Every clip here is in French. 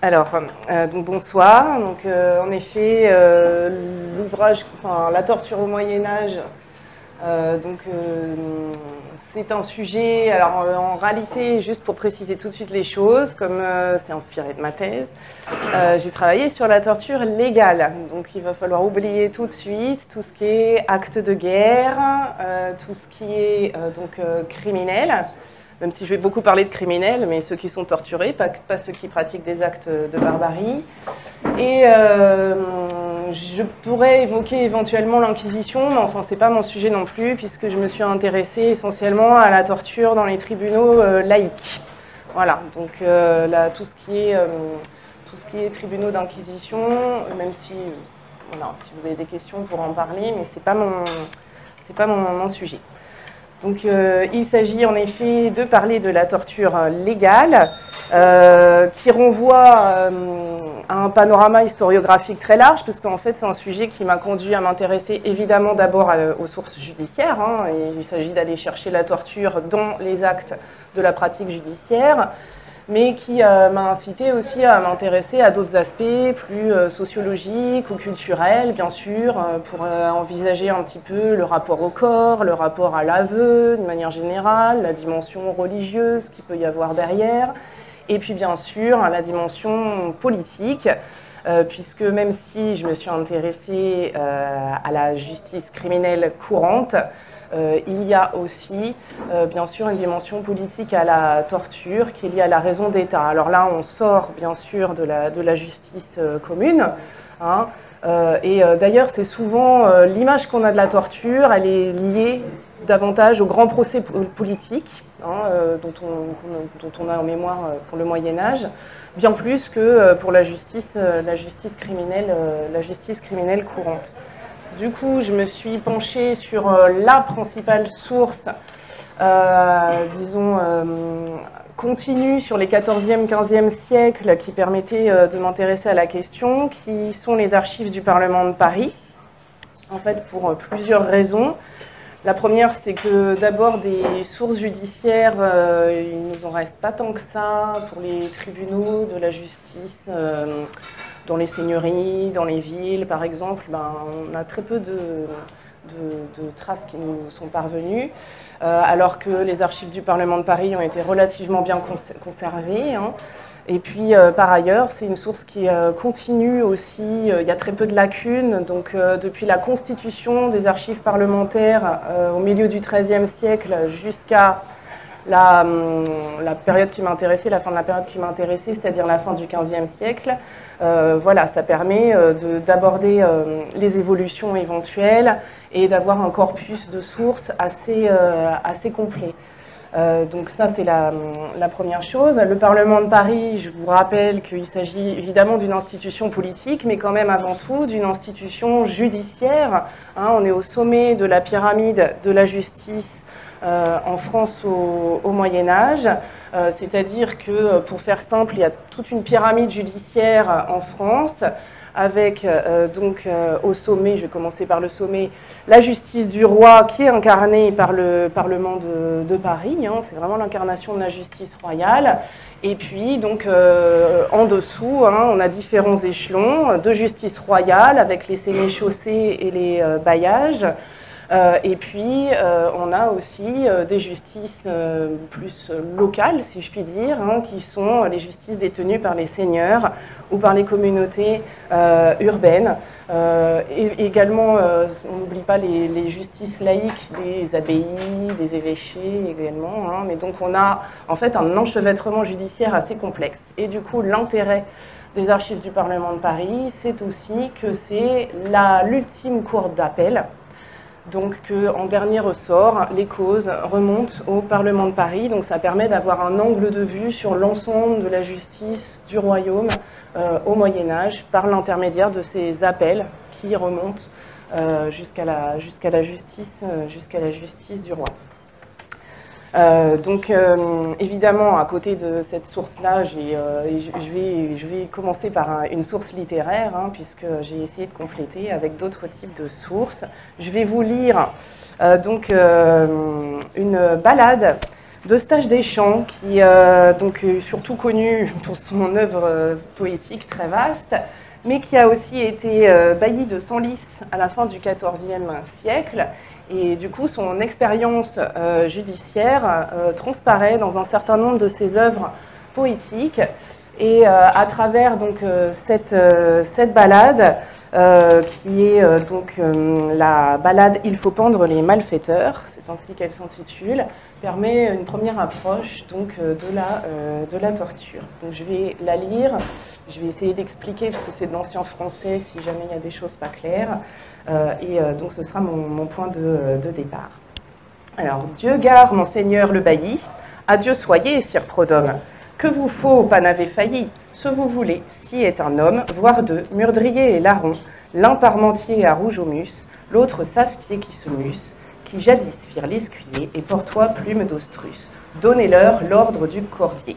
Alors, donc bonsoir. Donc, en effet, l'ouvrage, enfin, la torture au Moyen Âge, c'est un sujet. Alors, en réalité, juste pour préciser tout de suite les choses, comme c'est inspiré de ma thèse, j'ai travaillé sur la torture légale. Donc, il va falloir oublier tout de suite tout ce qui est acte de guerre, tout ce qui est criminel. Même si je vais beaucoup parler de criminels, mais ceux qui sont torturés, pas ceux qui pratiquent des actes de barbarie. Et je pourrais évoquer éventuellement l'Inquisition, mais enfin, c'est pas mon sujet non plus, puisque je me suis intéressée essentiellement à la torture dans les tribunaux laïques. Voilà, donc tout ce qui est tribunaux d'Inquisition, même si, voilà, si vous avez des questions pour en parler, mais c'est pas mon sujet. Donc, il s'agit en effet de parler de la torture légale, qui renvoie à un panorama historiographique très large, parce qu'en fait, c'est un sujet qui m'a conduit à m'intéresser évidemment d'abord aux sources judiciaires, hein, et il s'agit d'aller chercher la torture dans les actes de la pratique judiciaire, mais qui m'a incité aussi à m'intéresser à d'autres aspects plus sociologiques ou culturels, bien sûr, pour envisager un petit peu le rapport au corps, le rapport à l'aveu, de manière générale, la dimension religieuse qu'il peut y avoir derrière, et puis bien sûr la dimension politique, puisque même si je me suis intéressée à la justice criminelle courante, il y a aussi, bien sûr, une dimension politique à la torture qui est liée à la raison d'État. Alors là, on sort, bien sûr, de la justice commune. Hein, et d'ailleurs, c'est souvent l'image qu'on a de la torture, elle est liée davantage aux grands procès politiques, hein, dont on a en mémoire pour le Moyen-Âge, bien plus que pour la justice criminelle courante. Du coup, je me suis penchée sur la principale source, continue sur les 14e, 15e siècles qui permettait de m'intéresser à la question, qui sont les archives du Parlement de Paris, en fait pour plusieurs raisons. La première, c'est que d'abord des sources judiciaires, il ne nous en reste pas tant que ça pour les tribunaux de la justice. Dans les seigneuries, dans les villes, par exemple, on a très peu de traces qui nous sont parvenues, alors que les archives du Parlement de Paris ont été relativement bien conservées. Hein. Et puis, par ailleurs, c'est une source qui continue aussi, il y a très peu de lacunes, donc depuis la constitution des archives parlementaires au milieu du XIIIe siècle jusqu'à la période qui m'intéressait, la fin de la période qui m'intéressait, c'est-à-dire la fin du XVe siècle. Voilà, ça permet d'aborder les évolutions éventuelles et d'avoir un corpus de sources assez complet. Donc ça, c'est la première chose. Le Parlement de Paris, je vous rappelle qu'il s'agit évidemment d'une institution politique, mais quand même avant tout d'une institution judiciaire. Hein, on est au sommet de la pyramide de la justice en France au Moyen-Âge, c'est-à-dire que, pour faire simple, il y a toute une pyramide judiciaire en France, avec au sommet, je vais commencer par le sommet, la justice du roi qui est incarnée par le Parlement de Paris, hein, c'est vraiment l'incarnation de la justice royale, et puis donc en dessous, hein, on a différents échelons de justice royale avec les sénéchaussées et les bailliages. Et puis, on a aussi des justices plus locales, si je puis dire, hein, qui sont les justices détenues par les seigneurs ou par les communautés urbaines. Et également, on n'oublie pas les justices laïques des abbayes, des évêchés également. Hein, mais donc, on a en fait un enchevêtrement judiciaire assez complexe. Et du coup, l'intérêt des archives du Parlement de Paris, c'est aussi que c'est l'ultime cour d'appel. Donc qu'en dernier ressort, les causes remontent au Parlement de Paris. Donc ça permet d'avoir un angle de vue sur l'ensemble de la justice du royaume au Moyen-Âge par l'intermédiaire de ces appels qui remontent jusqu'à la justice du roi. Évidemment, à côté de cette source-là, je vais commencer par une source littéraire, hein, puisque j'ai essayé de compléter avec d'autres types de sources. Je vais vous lire une ballade d'Eustache Deschamps, qui donc surtout connu pour son œuvre poétique très vaste, mais qui a aussi été bailli de Senlis à la fin du XIVe siècle. Et du coup, son expérience judiciaire transparaît dans un certain nombre de ses œuvres poétiques. Et à travers donc, cette ballade, qui est donc la ballade « Il faut pendre les malfaiteurs », c'est ainsi qu'elle s'intitule, permet une première approche donc, de la torture. Donc je vais la lire, je vais essayer d'expliquer, parce que c'est de l'ancien français, si jamais il y a des choses pas claires, donc ce sera mon point de départ. Alors, Dieu gare, monseigneur le bailli, adieu soyez, sire Prodome, que vous faut, pas n'avez failli, ce vous voulez, si est un homme, voire deux, murdrier et larron, l'un parmentier à rouge au mus, l'autre savetier qui se muse, qui jadis firent l'escuyer et portois plume d'ostrus. Donnez-leur l'ordre du cordier.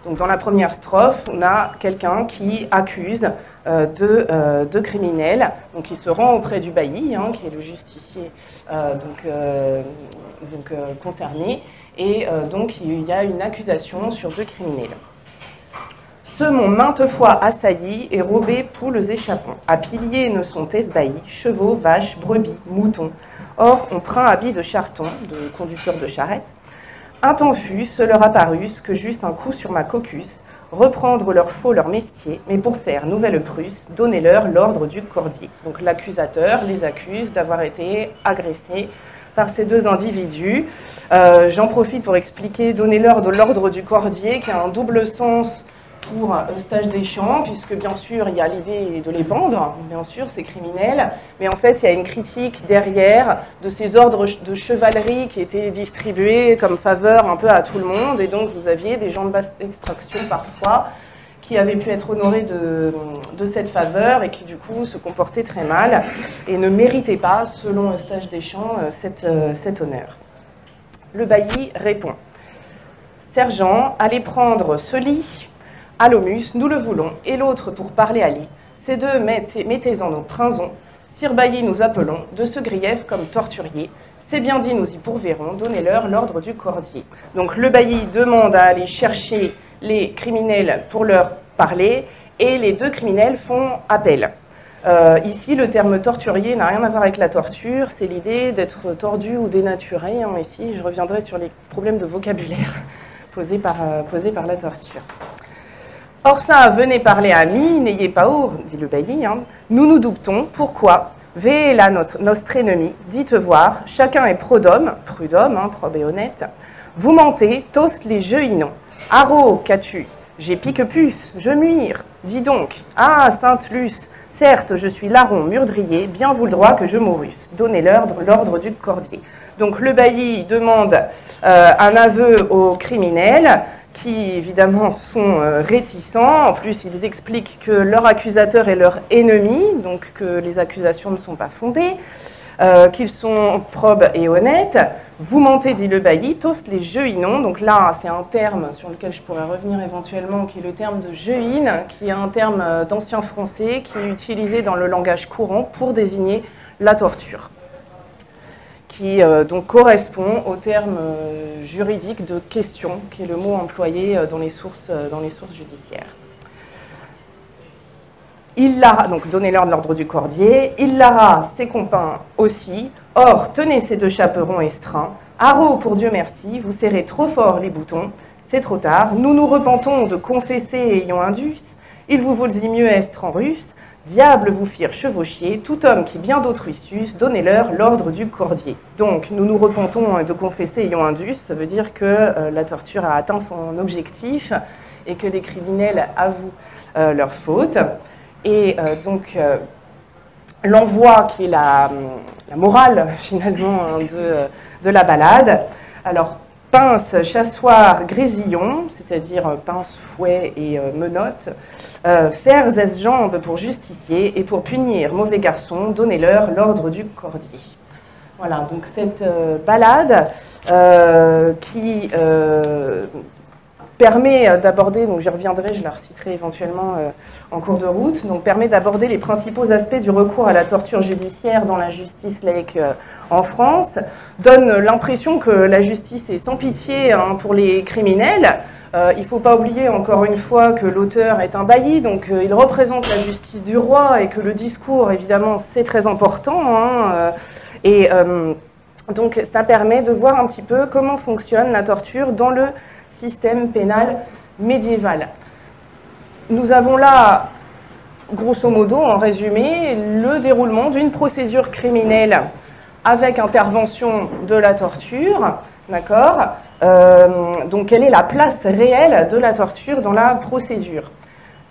Donc dans la première strophe, on a quelqu'un qui accuse deux criminels, donc il se rend auprès du bailli, hein, qui est le justicier concerné, et donc il y a une accusation sur deux criminels. Ceux m'ont maintes fois assailli et robé poules et chapons. À piliers ne sont esbahis, chevaux, vaches, brebis, moutons. Or, on print habit de charton, de conducteur de charrette. Un temps fut, ce leur apparut, que j'eusse un coup sur ma caucus, reprendre leur faux, leur mestier, mais pour faire nouvelle Prusse, donnez-leur l'ordre du cordier. Donc l'accusateur les accuse d'avoir été agressés par ces deux individus. J'en profite pour expliquer, donnez-leur de l'ordre du cordier, qui a un double sens pour Eustache Deschamps, puisque bien sûr il y a l'idée de les pendre, bien sûr c'est criminel, mais en fait il y a une critique derrière de ces ordres de chevalerie qui étaient distribués comme faveur un peu à tout le monde, et donc vous aviez des gens de basse extraction parfois qui avaient pu être honorés de cette faveur et qui du coup se comportaient très mal et ne méritaient pas, selon Eustache Deschamps, cet honneur. Le bailli répond: Sergent, allez prendre ce lit à l'Omus, nous le voulons, et l'autre pour parler à lit. Ces deux mettez-en nos prinzons. Sire bailli nous appelons, de ce grief comme torturier. C'est bien dit, nous y pourverrons, donnez-leur l'ordre du cordier. Donc le bailli demande à aller chercher les criminels pour leur parler, et les deux criminels font appel. Ici, le terme torturier n'a rien à voir avec la torture, c'est l'idée d'être tordu ou dénaturé. Hein. Ici, je reviendrai sur les problèmes de vocabulaire posés par la torture. Or ça, venez parler à mi, n'ayez pas our, dit le bailli, hein. Nous nous doutons, pourquoi? V'est là notre ennemi, dites voir, chacun est prud'homme, hein, probe et honnête. Vous mentez, tost les jeux inons. Haro, qu'as-tu? J'ai pique-puce, je muire. Dis donc, ah, sainte Luce, certes, je suis larron, murdrier, bien vous le droit que je mourusse. Donnez-leur l'ordre du cordier. Donc le bailli demande un aveu aux criminels, qui évidemment sont réticents. En plus, ils expliquent que leur accusateur est leur ennemi, donc que les accusations ne sont pas fondées, qu'ils sont probes et honnêtes. Vous mentez, dit le bailli, tost les jeuinons. Donc là, c'est un terme sur lequel je pourrais revenir éventuellement, qui est le terme de jeuine, qui est un terme d'ancien français qui est utilisé dans le langage courant pour désigner la torture, qui donc correspond au terme juridique de question, qui est le mot employé dans les sources judiciaires. Il l'ara, donc donnez-leur l'ordre du cordier, il l'ara ses compagnes aussi, or tenez ces deux chaperons estreints, haro pour Dieu merci, vous serrez trop fort les boutons, c'est trop tard, nous nous repentons de confesser ayant indus, il vous vaut-y mieux estre en russe, diable vous firent chevauchier, tout homme qui bien d'autrui suce, donnez-leur l'ordre du cordier. Donc, nous nous repentons de confesser ayant indus, ça veut dire que la torture a atteint son objectif et que les criminels avouent leur faute. Et donc, l'envoi, qui est la morale, finalement, de la ballade. Alors, pince, chassoir, grésillon, c'est-à-dire pince, fouet et menottes, fers ès jambes pour justicier, et pour punir mauvais garçons, donnez-leur l'ordre du cordier. Voilà, donc cette ballade qui permet d'aborder, donc j'y reviendrai, je la reciterai éventuellement en cours de route, donc permet d'aborder les principaux aspects du recours à la torture judiciaire dans la justice laïque en France, donne l'impression que la justice est sans pitié hein, pour les criminels. Il ne faut pas oublier encore une fois que l'auteur est un bailli, donc il représente la justice du roi et que le discours, évidemment, c'est très important. Hein, donc ça permet de voir un petit peu comment fonctionne la torture dans le système pénal médiéval. Nous avons là, grosso modo, en résumé, le déroulement d'une procédure criminelle avec intervention de la torture, d'accord ? Donc, quelle est la place réelle de la torture dans la procédure?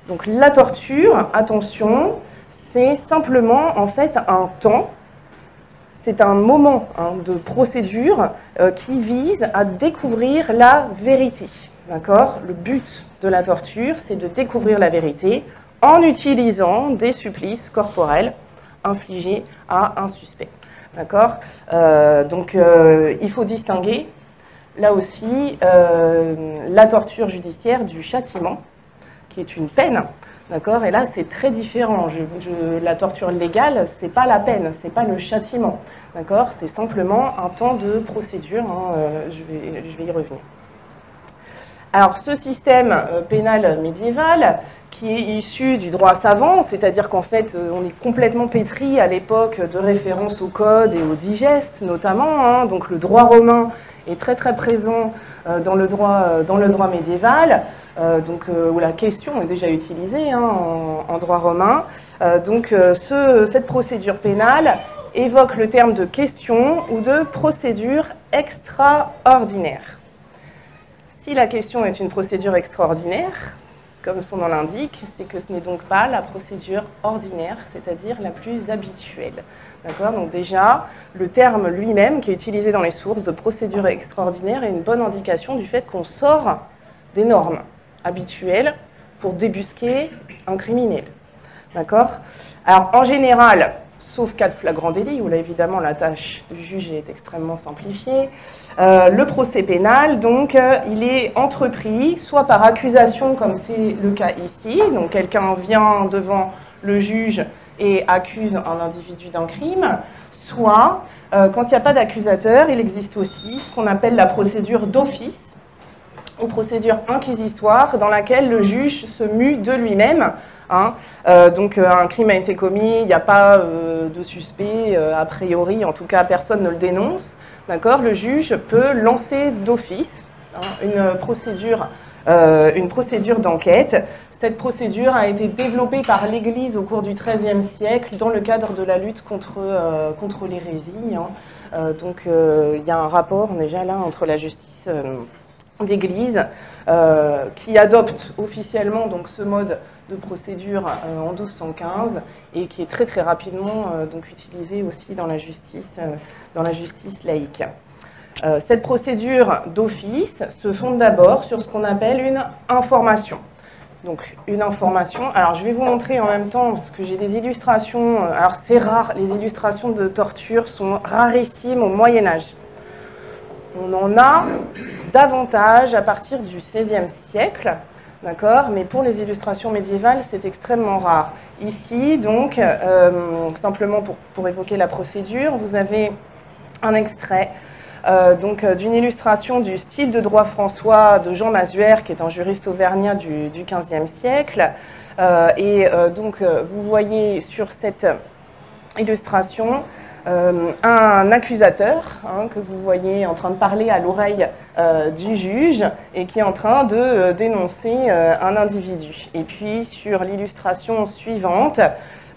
Donc, la torture, attention, c'est simplement, en fait, un temps, c'est un moment hein, de procédure qui vise à découvrir la vérité, d'accord? Le but de la torture, c'est de découvrir la vérité en utilisant des supplices corporels infligés à un suspect, d'accord? Donc, il faut distinguer là aussi, la torture judiciaire du châtiment, qui est une peine, d'accord? Et là, c'est très différent. La torture légale, c'est pas la peine, c'est pas le châtiment, d'accord? C'est simplement un temps de procédure. Hein, je vais y revenir. Alors, ce système pénal médiéval, qui est issu du droit savant, c'est-à-dire qu'en fait, on est complètement pétri à l'époque de références au code et au digeste, notamment. Hein, donc, le droit romain est très très présent dans le droit médiéval, où la question est déjà utilisée hein, en droit romain. Cette procédure pénale évoque le terme de question ou de procédure extraordinaire. Si la question est une procédure extraordinaire, comme son nom l'indique, c'est que ce n'est donc pas la procédure ordinaire, c'est-à-dire la plus habituelle. D'accord ? Donc déjà, le terme lui-même, qui est utilisé dans les sources de procédure extraordinaire, est une bonne indication du fait qu'on sort des normes habituelles pour débusquer un criminel. D'accord ? Alors, en général, sauf cas de flagrant délit, où là, évidemment, la tâche du juge est extrêmement simplifiée, le procès pénal, donc, il est entrepris soit par accusation, comme c'est le cas ici, donc quelqu'un vient devant le juge et accuse un individu d'un crime, soit, quand il n'y a pas d'accusateur, il existe aussi ce qu'on appelle la procédure d'office, ou procédure inquisitoire, dans laquelle le juge se mue de lui-même. Hein. Un crime a été commis, il n'y a pas de suspect, a priori, en tout cas, personne ne le dénonce. D'accord ? Le juge peut lancer d'office hein, une procédure d'enquête. Cette procédure a été développée par l'Église au cours du XIIIe siècle dans le cadre de la lutte contre l'hérésie. Hein. Il y a un rapport déjà là entre la justice d'Église qui adopte officiellement donc, ce mode de procédure en 1215 et qui est très très rapidement utilisé aussi dans la justice laïque. Cette procédure d'office se fonde d'abord sur ce qu'on appelle une information. Donc une information, alors je vais vous montrer en même temps, parce que j'ai des illustrations, alors c'est rare, les illustrations de torture sont rarissimes au Moyen-Âge. On en a davantage à partir du XVIe siècle, d'accord, mais pour les illustrations médiévales, c'est extrêmement rare. Ici, donc, simplement pour évoquer la procédure, vous avez un extrait d'une illustration du style de droit François de Jean Mazuère, qui est un juriste auvergnat du XVe siècle. Vous voyez sur cette illustration un accusateur hein, que vous voyez en train de parler à l'oreille du juge et qui est en train de dénoncer un individu. Et puis sur l'illustration suivante,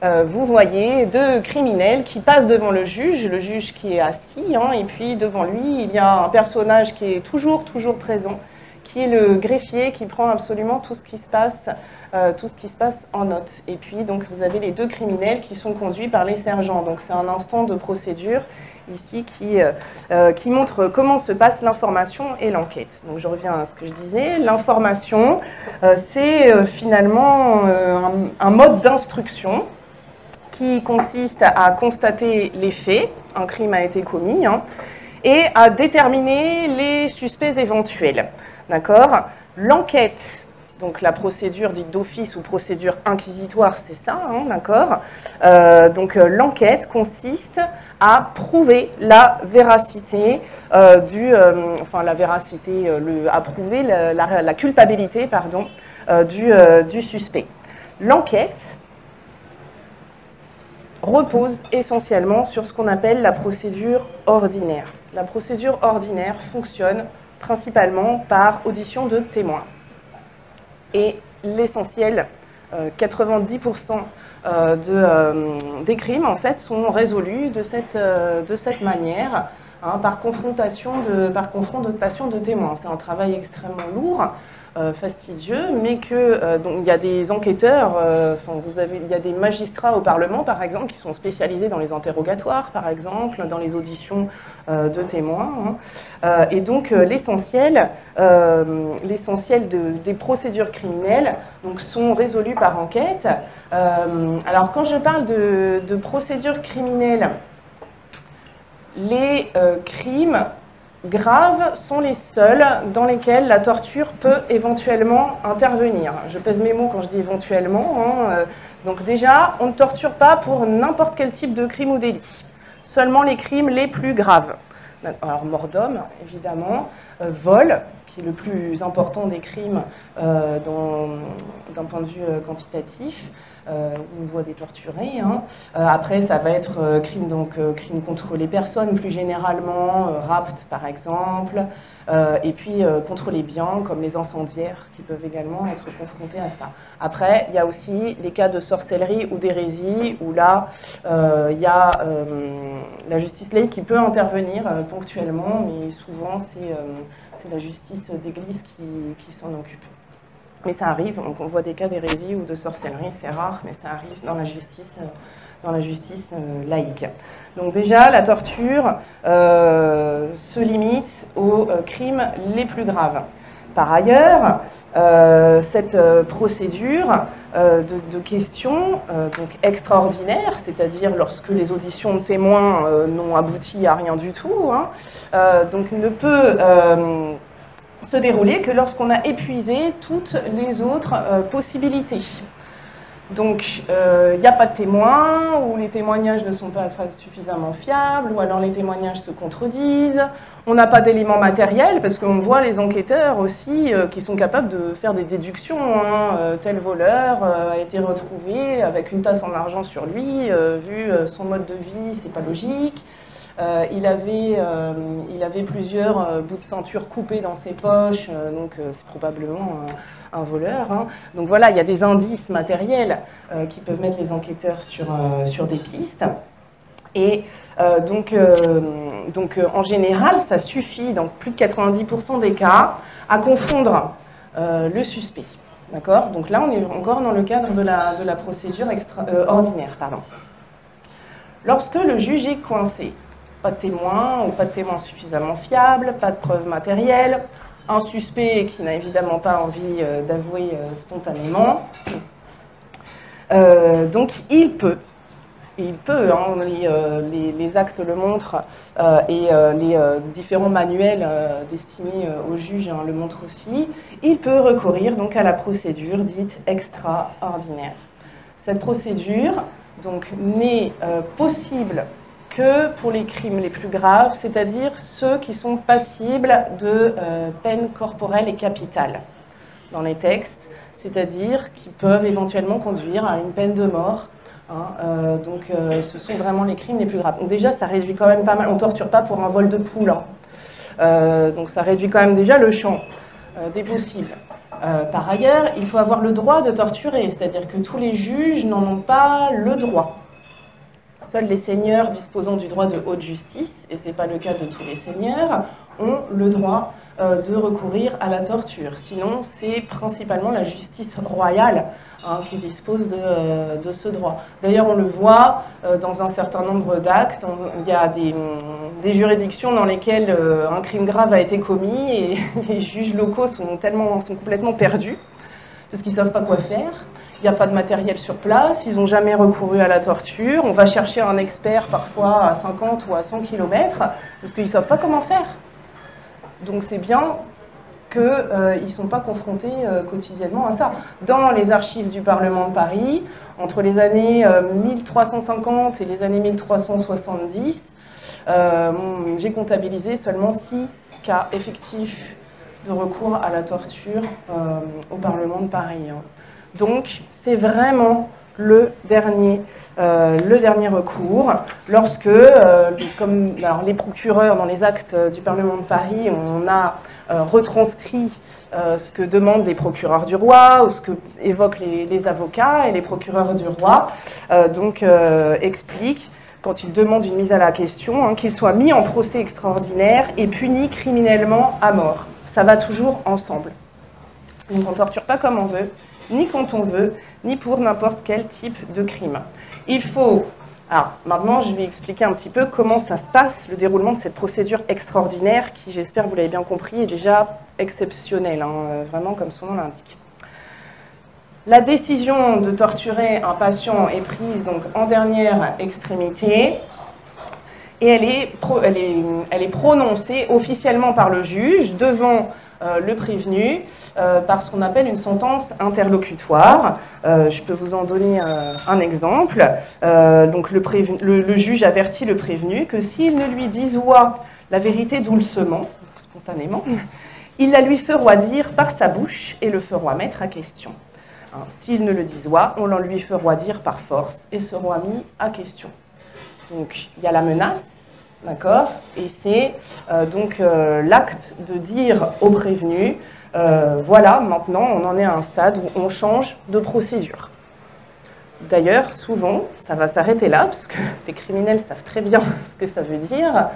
vous voyez deux criminels qui passent devant le juge qui est assis, hein, et puis devant lui, il y a un personnage qui est toujours présent, qui est le greffier, qui prend absolument tout ce qui se passe en note. Et puis, donc, vous avez les deux criminels qui sont conduits par les sergents. Donc, c'est un instant de procédure ici qui montre comment se passe l'information et l'enquête. Donc, je reviens à ce que je disais. L'information, c'est finalement un mode d'instruction qui consiste à constater les faits. Un crime a été commis, hein, et à déterminer les suspects éventuels. D'accord ? L'enquête, donc la procédure dite d'office ou procédure inquisitoire, c'est ça, hein, d'accord ? Donc l'enquête consiste à prouver la véracité à prouver la culpabilité, pardon, du suspect. L'enquête repose essentiellement sur ce qu'on appelle la procédure ordinaire. La procédure ordinaire fonctionne principalement par audition de témoins. Et l'essentiel, 90% des crimes en fait sont résolus de cette manière, hein, par confrontation de témoins. C'est un travail extrêmement lourd, fastidieux, mais que donc il y a des enquêteurs, il y a des magistrats au Parlement par exemple qui sont spécialisés dans les interrogatoires par exemple, dans les auditions de témoins, hein. Et donc l'essentiel des procédures criminelles donc, sont résolues par enquête. Alors quand je parle de procédures criminelles, les crimes graves sont les seuls dans lesquels la torture peut éventuellement intervenir. Je pèse mes mots quand je dis éventuellement, hein. Donc déjà, on ne torture pas pour n'importe quel type de crime ou délit. Seulement les crimes les plus graves. Alors mort d'homme, évidemment, vol, qui est le plus important des crimes d'un point de vue quantitatif, où on voit des torturés, hein. Après, ça va être crime contre les personnes, plus généralement, rapt par exemple, et puis contre les biens, comme les incendiaires, qui peuvent également être confrontés à ça. Après, il y a aussi les cas de sorcellerie ou d'hérésie, où là, il y a la justice laïque qui peut intervenir ponctuellement, mais souvent, c'est la justice d'église qui s'en occupe. Mais ça arrive, on voit des cas d'hérésie ou de sorcellerie, c'est rare, mais ça arrive dans la justice laïque. Donc déjà, la torture se limite aux crimes les plus graves. Par ailleurs, cette procédure de questions donc extraordinaire, c'est-à-dire lorsque les auditions de témoins n'ont abouti à rien du tout, hein, donc ne peut se dérouler que lorsqu'on a épuisé toutes les autres possibilités. Donc, il n'y a pas de témoins, ou les témoignages ne sont pas suffisamment fiables, ou alors les témoignages se contredisent. On n'a pas d'éléments matériels, parce qu'on voit les enquêteurs aussi qui sont capables de faire des déductions, hein. Tel voleur a été retrouvé avec une tasse en argent sur lui, vu son mode de vie, c'est pas logique. Il avait plusieurs bouts de ceinture coupés dans ses poches, donc c'est probablement un voleur, hein. Donc voilà, il y a des indices matériels qui peuvent mettre les enquêteurs sur des pistes. Et donc en général, ça suffit, dans plus de 90% des cas, à confondre le suspect. D'accord ? Donc là, on est encore dans le cadre de la procédure ordinaire. Pardon. Lorsque le juge est coincé, pas de témoin ou pas de témoin suffisamment fiable, pas de preuves matérielles, un suspect qui n'a évidemment pas envie d'avouer spontanément. Donc il peut, hein, les actes le montrent et les différents manuels destinés aux juges, hein, le montrent aussi, il peut recourir donc à la procédure dite extraordinaire. Cette procédure donc n'est possible que pour les crimes les plus graves, c'est-à-dire ceux qui sont passibles de peine corporelle et capitale dans les textes, c'est-à-dire qui peuvent éventuellement conduire à une peine de mort, hein. Donc ce sont vraiment les crimes les plus graves. Donc déjà, ça réduit quand même pas mal, on ne torture pas pour un vol de poule, hein. Donc ça réduit quand même déjà le champ des possibles. Par ailleurs, il faut avoir le droit de torturer, c'est-à-dire que tous les juges n'en ont pas le droit. Seuls les seigneurs disposant du droit de haute justice, et ce n'est pas le cas de tous les seigneurs, ont le droit de recourir à la torture. Sinon, c'est principalement la justice royale, hein, qui dispose de ce droit. D'ailleurs, on le voit dans un certain nombre d'actes. Il y a des juridictions dans lesquelles un crime grave a été commis et les juges locaux sont complètement perdus, parce qu'ils ne savent pas quoi faire. il n'y a pas de matériel sur place, ils n'ont jamais recouru à la torture, on va chercher un expert parfois à 50 ou à 100 km, parce qu'ils ne savent pas comment faire. Donc c'est bien qu'ils ne sont pas confrontés quotidiennement à ça. Dans les archives du Parlement de Paris, entre les années 1350 et les années 1370, j'ai comptabilisé seulement 6 cas effectifs de recours à la torture au Parlement de Paris. Donc, c'est vraiment le dernier recours, lorsque, comme alors, les procureurs dans les actes du Parlement de Paris, on a retranscrit ce que demandent les procureurs du roi, ou ce que évoquent les avocats, et les procureurs du roi expliquent, quand ils demandent une mise à la question, qu'il soit mis en procès extraordinaire et puni criminellement à mort. Ça va toujours ensemble. Donc on ne torture pas comme on veut, ni quand on veut, ni pour n'importe quel type de crime. Il faut... Alors, maintenant, je vais expliquer un petit peu comment ça se passe, le déroulement de cette procédure extraordinaire, qui, j'espère, vous l'avez bien compris, est déjà exceptionnelle, vraiment comme son nom l'indique. La décision de torturer un patient est prise donc en dernière extrémité, et elle est prononcée officiellement par le juge devant le prévenu par ce qu'on appelle une sentence interlocutoire. Je peux vous en donner un exemple. Donc le juge avertit le prévenu que s'il ne lui dissoit la vérité doucement, spontanément, il la lui fera dire par sa bouche et le fera mettre à question. S'il ne le dissoit, on l'en lui fera dire par force et sera mis à question. Donc il y a la menace, d'accord, et c'est l'acte de dire au prévenu, voilà, maintenant on en est à un stade où on change de procédure. D'ailleurs, souvent, ça va s'arrêter là, parce que les criminels savent très bien ce que ça veut dire,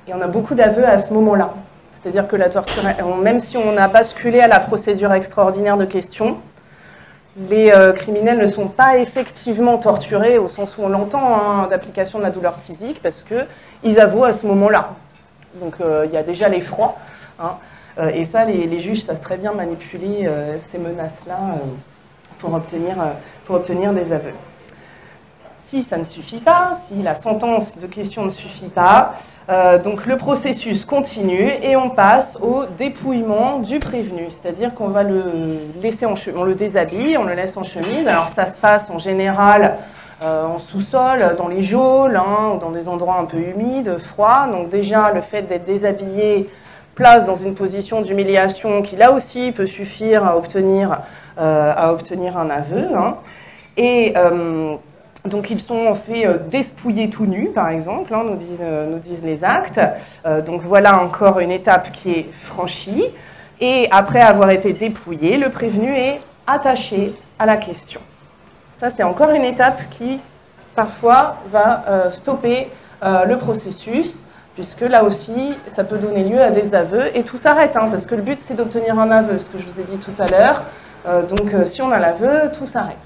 et on a beaucoup d'aveux à ce moment-là. C'est-à-dire que la torture, même si on a basculé à la procédure extraordinaire de question, les criminels ne sont pas effectivement torturés au sens où on l'entend, d'application de la douleur physique, parce qu'ils avouent à ce moment-là. Donc il y a déjà l'effroi, et ça, les juges savent très bien manipuler ces menaces-là pour obtenir des aveux. Si ça ne suffit pas, si la sentence de question ne suffit pas, donc le processus continue et on passe au dépouillement du prévenu, c'est-à-dire qu'on va le laisser on le déshabille, on le laisse en chemise. Alors ça se passe en général en sous-sol, dans les geôles, ou dans des endroits un peu humides, froids. Donc déjà le fait d'être déshabillé place dans une position d'humiliation qui là aussi peut suffire à obtenir un aveu. Et donc ils sont en fait despouillés tout nus, par exemple, nous disent les actes. Donc voilà encore une étape qui est franchie. Et après avoir été dépouillé, le prévenu est attaché à la question. Ça, c'est encore une étape qui, parfois, va stopper le processus, puisque là aussi, ça peut donner lieu à des aveux. Et tout s'arrête, parce que le but, c'est d'obtenir un aveu, ce que je vous ai dit tout à l'heure. Donc si on a l'aveu, tout s'arrête.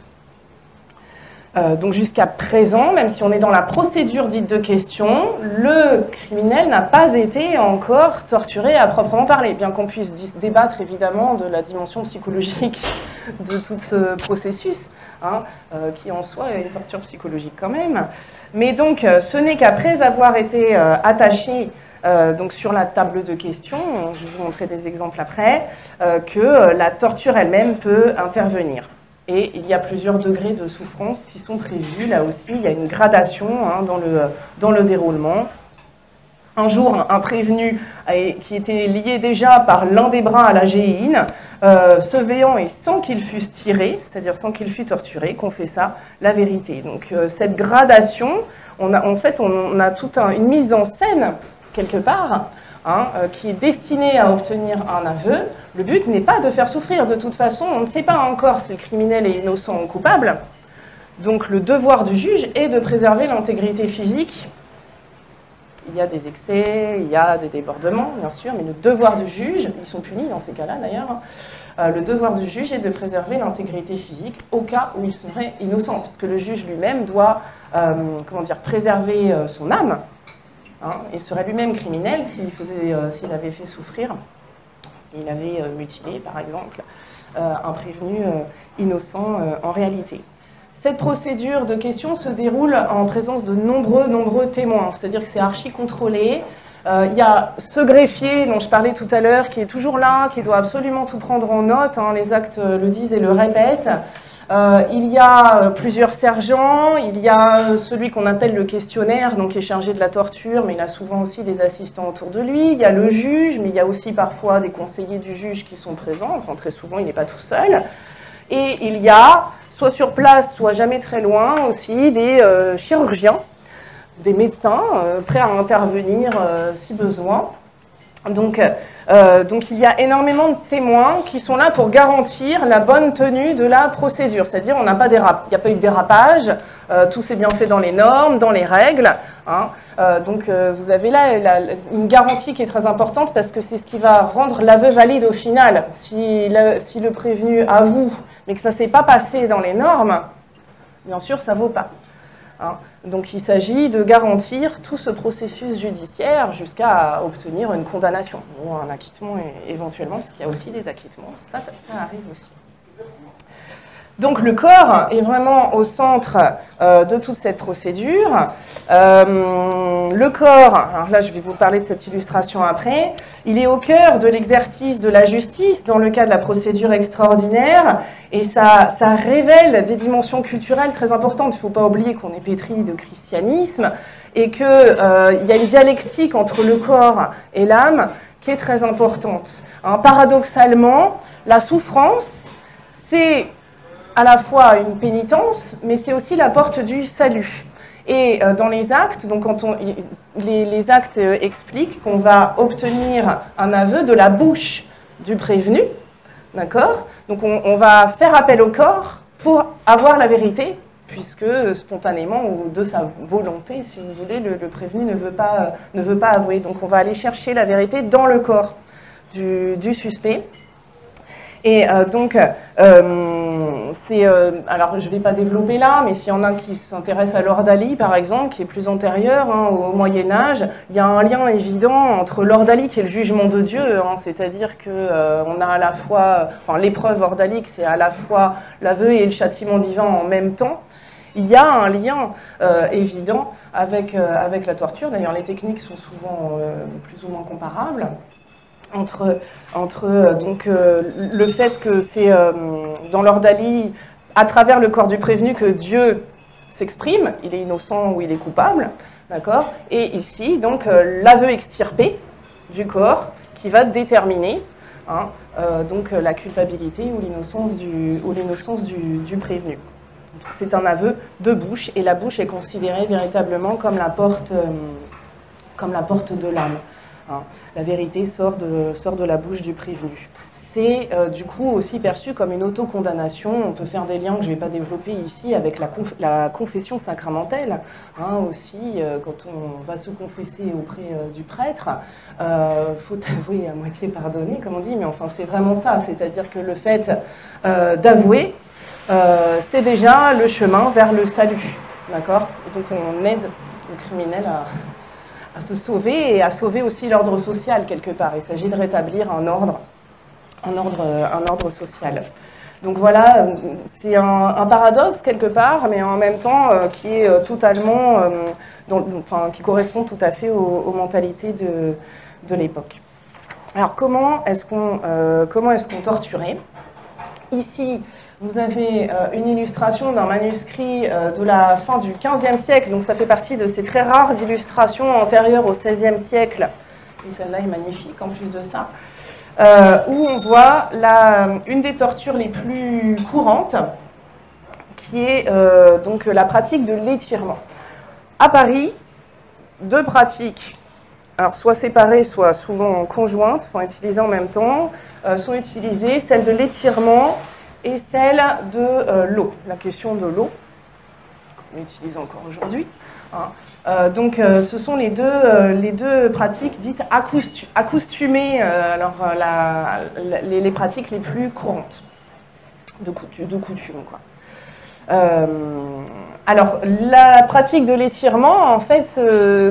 Donc jusqu'à présent, même si on est dans la procédure dite de question, le criminel n'a pas été encore torturé à proprement parler, bien qu'on puisse débattre évidemment de la dimension psychologique de tout ce processus, qui en soi est une torture psychologique quand même. Mais donc ce n'est qu'après avoir été attaché donc sur la table de questions, je vais vous montrer des exemples après, que la torture elle-même peut intervenir. Et il y a plusieurs degrés de souffrance qui sont prévus. Là aussi, il y a une gradation dans le déroulement. Un jour, un prévenu qui était lié déjà par l'un des bras à la géhine, se veillant et sans qu'il fût tiré, c'est-à-dire sans qu'il fût torturé, confessa la vérité. Donc cette gradation, on a toute une mise en scène, quelque part, qui est destinée à obtenir un aveu. Le but n'est pas de faire souffrir. De toute façon, on ne sait pas encore si le criminel est innocent ou coupable. Donc le devoir du juge est de préserver l'intégrité physique. Il y a des excès, il y a des débordements, bien sûr, mais le devoir du juge, ils sont punis dans ces cas-là d'ailleurs, le devoir du juge est de préserver l'intégrité physique au cas où il serait innocent, puisque le juge lui-même doit préserver son âme. Il serait lui-même criminel s'il avait fait souffrir s'il avait mutilé, par exemple, un prévenu innocent en réalité. Cette procédure de question se déroule en présence de nombreux témoins, c'est-à-dire que c'est archi contrôlé. Il y a ce greffier dont je parlais tout à l'heure qui est toujours là, qui doit absolument tout prendre en note, hein, les actes le disent et le répètent. Il y a plusieurs sergents, il y a celui qu'on appelle le questionnaire, donc qui est chargé de la torture, mais il a souvent aussi des assistants autour de lui. Il y a le juge, mais il y a aussi parfois des conseillers du juge qui sont présents, enfin très souvent il n'est pas tout seul. Et il y a, soit sur place, soit jamais très loin, aussi des chirurgiens, des médecins prêts à intervenir si besoin. Donc il y a énormément de témoins qui sont là pour garantir la bonne tenue de la procédure, c'est-à-dire il n'y a pas eu de dérapage, tout s'est bien fait dans les normes, dans les règles. Hein. Vous avez là une garantie qui est très importante parce que c'est ce qui va rendre l'aveu valide au final. Si le prévenu avoue mais que ça ne s'est pas passé dans les normes, bien sûr ça ne vaut pas. Hein. Donc il s'agit de garantir tout ce processus judiciaire jusqu'à obtenir une condamnation ou un acquittement éventuellement, parce qu'il y a aussi des acquittements, ça arrive aussi. Donc le corps est vraiment au centre de toute cette procédure. Le corps, alors là je vais vous parler de cette illustration après, il est au cœur de l'exercice de la justice dans le cas de la procédure extraordinaire et ça révèle des dimensions culturelles très importantes. Il ne faut pas oublier qu'on est pétri de christianisme et qu'il y a une dialectique entre le corps et l'âme qui est très importante. Hein, paradoxalement, la souffrance, c'est à la fois une pénitence, mais c'est aussi la porte du salut. Et dans les actes, donc les actes expliquent qu'on va obtenir un aveu de la bouche du prévenu, d'accord? Donc on va faire appel au corps pour avoir la vérité, puisque spontanément ou de sa volonté, si vous voulez, le prévenu ne veut pas avouer. Donc on va aller chercher la vérité dans le corps du suspect. Et alors je ne vais pas développer là, mais s'il y en a qui s'intéressent à l'ordalie, par exemple, qui est plus antérieur hein, au Moyen-Âge, il y a un lien évident entre l'ordalie qui est le jugement de Dieu, hein, c'est-à-dire qu'on a à la fois, enfin l'épreuve ordalique, c'est à la fois l'aveu et le châtiment divin en même temps. Il y a un lien évident avec la torture, d'ailleurs les techniques sont souvent plus ou moins comparables. Entre le fait que c'est dans l'ordalie, à travers le corps du prévenu, que Dieu s'exprime, il est innocent ou il est coupable, d'accord? Et ici, donc, l'aveu extirpé du corps qui va déterminer hein, donc, la culpabilité ou l'innocence du prévenu. C'est un aveu de bouche, et la bouche est considérée véritablement comme la porte de l'âme. Hein. La vérité sort de la bouche du prévenu. C'est du coup aussi perçu comme une autocondamnation. On peut faire des liens que je ne vais pas développer ici avec la confession sacramentelle. Hein, aussi, quand on va se confesser auprès du prêtre, faut avouer à moitié pardonner, comme on dit, mais enfin c'est vraiment ça. C'est-à-dire que le fait d'avouer, c'est déjà le chemin vers le salut. D'accord? Donc on aide le criminel à se sauver et à sauver aussi l'ordre social quelque part. Il s'agit de rétablir un ordre social. Donc voilà, c'est un paradoxe quelque part, mais en même temps qui est totalement, qui correspond tout à fait aux mentalités de l'époque. Alors comment est-ce qu'on torturait? Ici, vous avez une illustration d'un manuscrit de la fin du XVe siècle, donc ça fait partie de ces très rares illustrations antérieures au XVIe siècle, et celle-là est magnifique en plus de ça, où on voit une des tortures les plus courantes, qui est donc la pratique de l'étirement. À Paris, deux pratiques, alors soit séparées, soit souvent conjointes, sont utilisées en même temps, sont utilisées, celle de l'étirement et celle de l'eau, la question de l'eau, qu'on utilise encore aujourd'hui. Hein. Ce sont les deux pratiques dites accoutumées, les pratiques les plus courantes, de coutume, quoi. Alors, la pratique de l'étirement, en fait,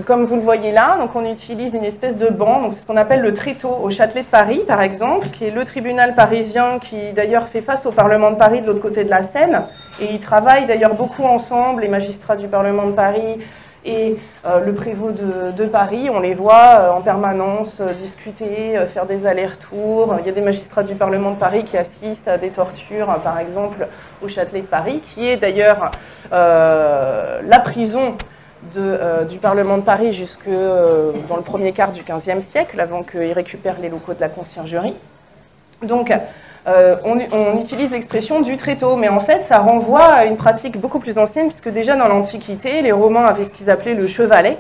comme vous le voyez là, donc on utilise une espèce de banc, donc c'est ce qu'on appelle le tréteau au Châtelet de Paris, par exemple, qui est le tribunal parisien qui d'ailleurs fait face au Parlement de Paris de l'autre côté de la Seine, et ils travaillent d'ailleurs beaucoup ensemble, les magistrats du Parlement de Paris et le prévôt de Paris, on les voit en permanence discuter, faire des allers-retours. Il y a des magistrats du Parlement de Paris qui assistent à des tortures, par exemple, au Châtelet de Paris, qui est d'ailleurs la prison du Parlement de Paris jusque dans le premier quart du XVe siècle, avant qu'ils récupèrent les locaux de la conciergerie. Donc, on utilise l'expression du tréteau, mais en fait, ça renvoie à une pratique beaucoup plus ancienne, puisque déjà dans l'Antiquité, les Romains avaient ce qu'ils appelaient le chevalet,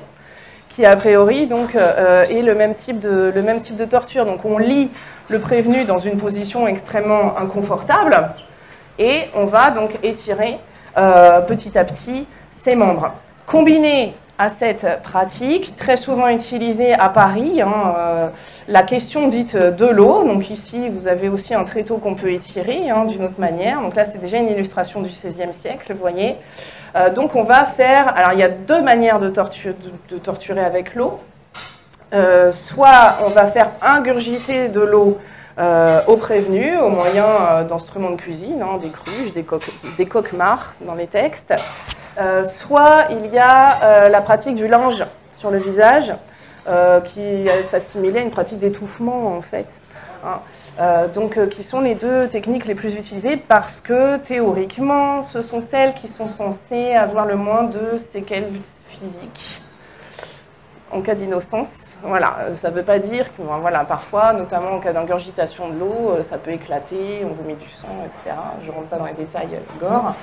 qui a priori donc, est le même type de torture. Donc on lie le prévenu dans une position extrêmement inconfortable, et on va donc étirer petit à petit ses membres. Combiné à cette pratique, très souvent utilisée à Paris, la question dite de l'eau. Donc ici, vous avez aussi un tréteau qu'on peut étirer d'une autre manière. Donc là, c'est déjà une illustration du XVIe siècle, vous voyez. Donc on va faire... Alors il y a deux manières de torturer avec l'eau. Soit on va faire ingurgiter de l'eau au prévenu, au moyen d'instruments de cuisine, des cruches, des coquemards dans les textes. Soit il y a la pratique du linge sur le visage, qui est assimilée à une pratique d'étouffement, en fait. Donc, qui sont les deux techniques les plus utilisées parce que, théoriquement, ce sont celles qui sont censées avoir le moins de séquelles physiques en cas d'innocence. Voilà, ça ne veut pas dire que, voilà, parfois, notamment en cas d'ingurgitation de l'eau, ça peut éclater, on vomit du sang, etc. Je ne rentre pas dans les détails gore.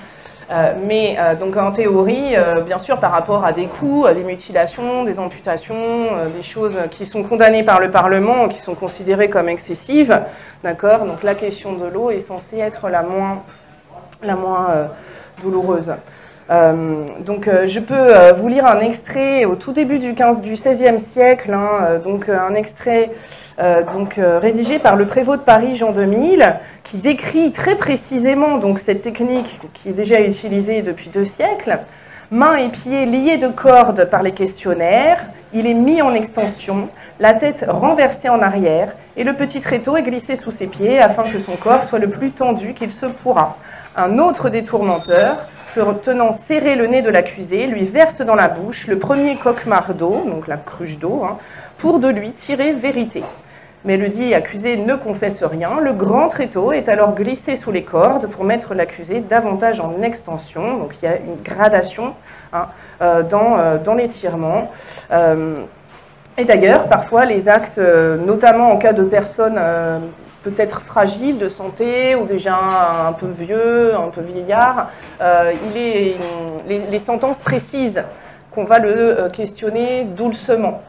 Donc en théorie, bien sûr, par rapport à des coups, à des mutilations, des amputations, des choses qui sont condamnées par le Parlement, qui sont considérées comme excessives, d'accord. Donc la question de l'eau est censée être la moins douloureuse. Donc je peux vous lire un extrait au tout début du XVIe siècle, donc un extrait rédigé par le prévôt de Paris Jean 2000, qui décrit très précisément donc, cette technique qui est déjà utilisée depuis 2 siècles. Mains et pieds liés de cordes par les questionnaires, il est mis en extension, la tête renversée en arrière, et le petit tréteau est glissé sous ses pieds afin que son corps soit le plus tendu qu'il se pourra. Un autre des tourmenteurs, tenant serré le nez de l'accusé, lui verse dans la bouche le premier coquemard d'eau, donc la cruche d'eau, pour de lui tirer vérité. Mais le dit accusé ne confesse rien. Le grand tréteau est alors glissé sous les cordes pour mettre l'accusé davantage en extension. Donc il y a une gradation dans l'étirement. Et d'ailleurs, parfois, les actes, notamment en cas de personnes peut-être fragiles de santé ou déjà un peu vieux, un peu vieillard, les sentences précisent qu'on va le questionner doucement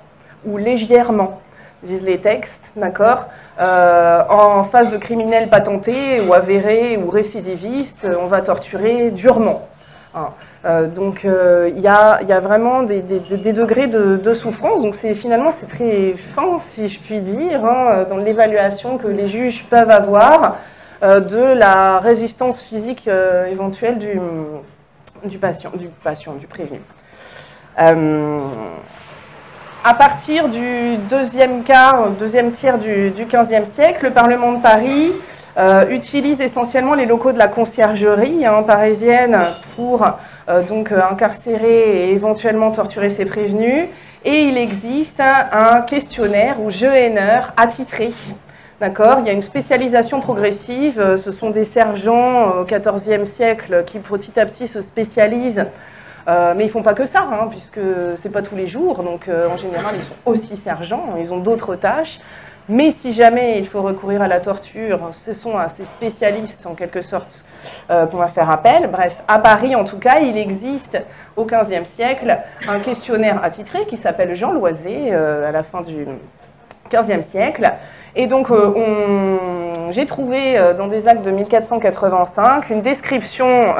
ou légèrement, disent les textes, d'accord. En face de criminels patentés ou avérés ou récidivistes, on va torturer durement. Donc il y a vraiment des degrés de souffrance, donc finalement c'est très fin, si je puis dire, dans l'évaluation que les juges peuvent avoir de la résistance physique éventuelle du prévenu. À partir du deuxième tiers du XVe siècle, le Parlement de Paris utilise essentiellement les locaux de la conciergerie parisienne pour donc incarcérer et éventuellement torturer ses prévenus. Et il existe un questionnaire ou jeuneur attitré. D'accord, il y a une spécialisation progressive. Ce sont des sergents au XIVe siècle qui petit à petit se spécialisent. Mais ils ne font pas que ça, puisque ce n'est pas tous les jours. Donc en général, ils sont aussi sergents, ils ont d'autres tâches. Mais si jamais il faut recourir à la torture, ce sont à ces spécialistes, en quelque sorte, qu'on va faire appel. Bref, à Paris, en tout cas, il existe, au XVe siècle, un questionnaire attitré qui s'appelle Jean Loisé, à la fin du XVe siècle. Et donc, j'ai trouvé dans des actes de 1485 une description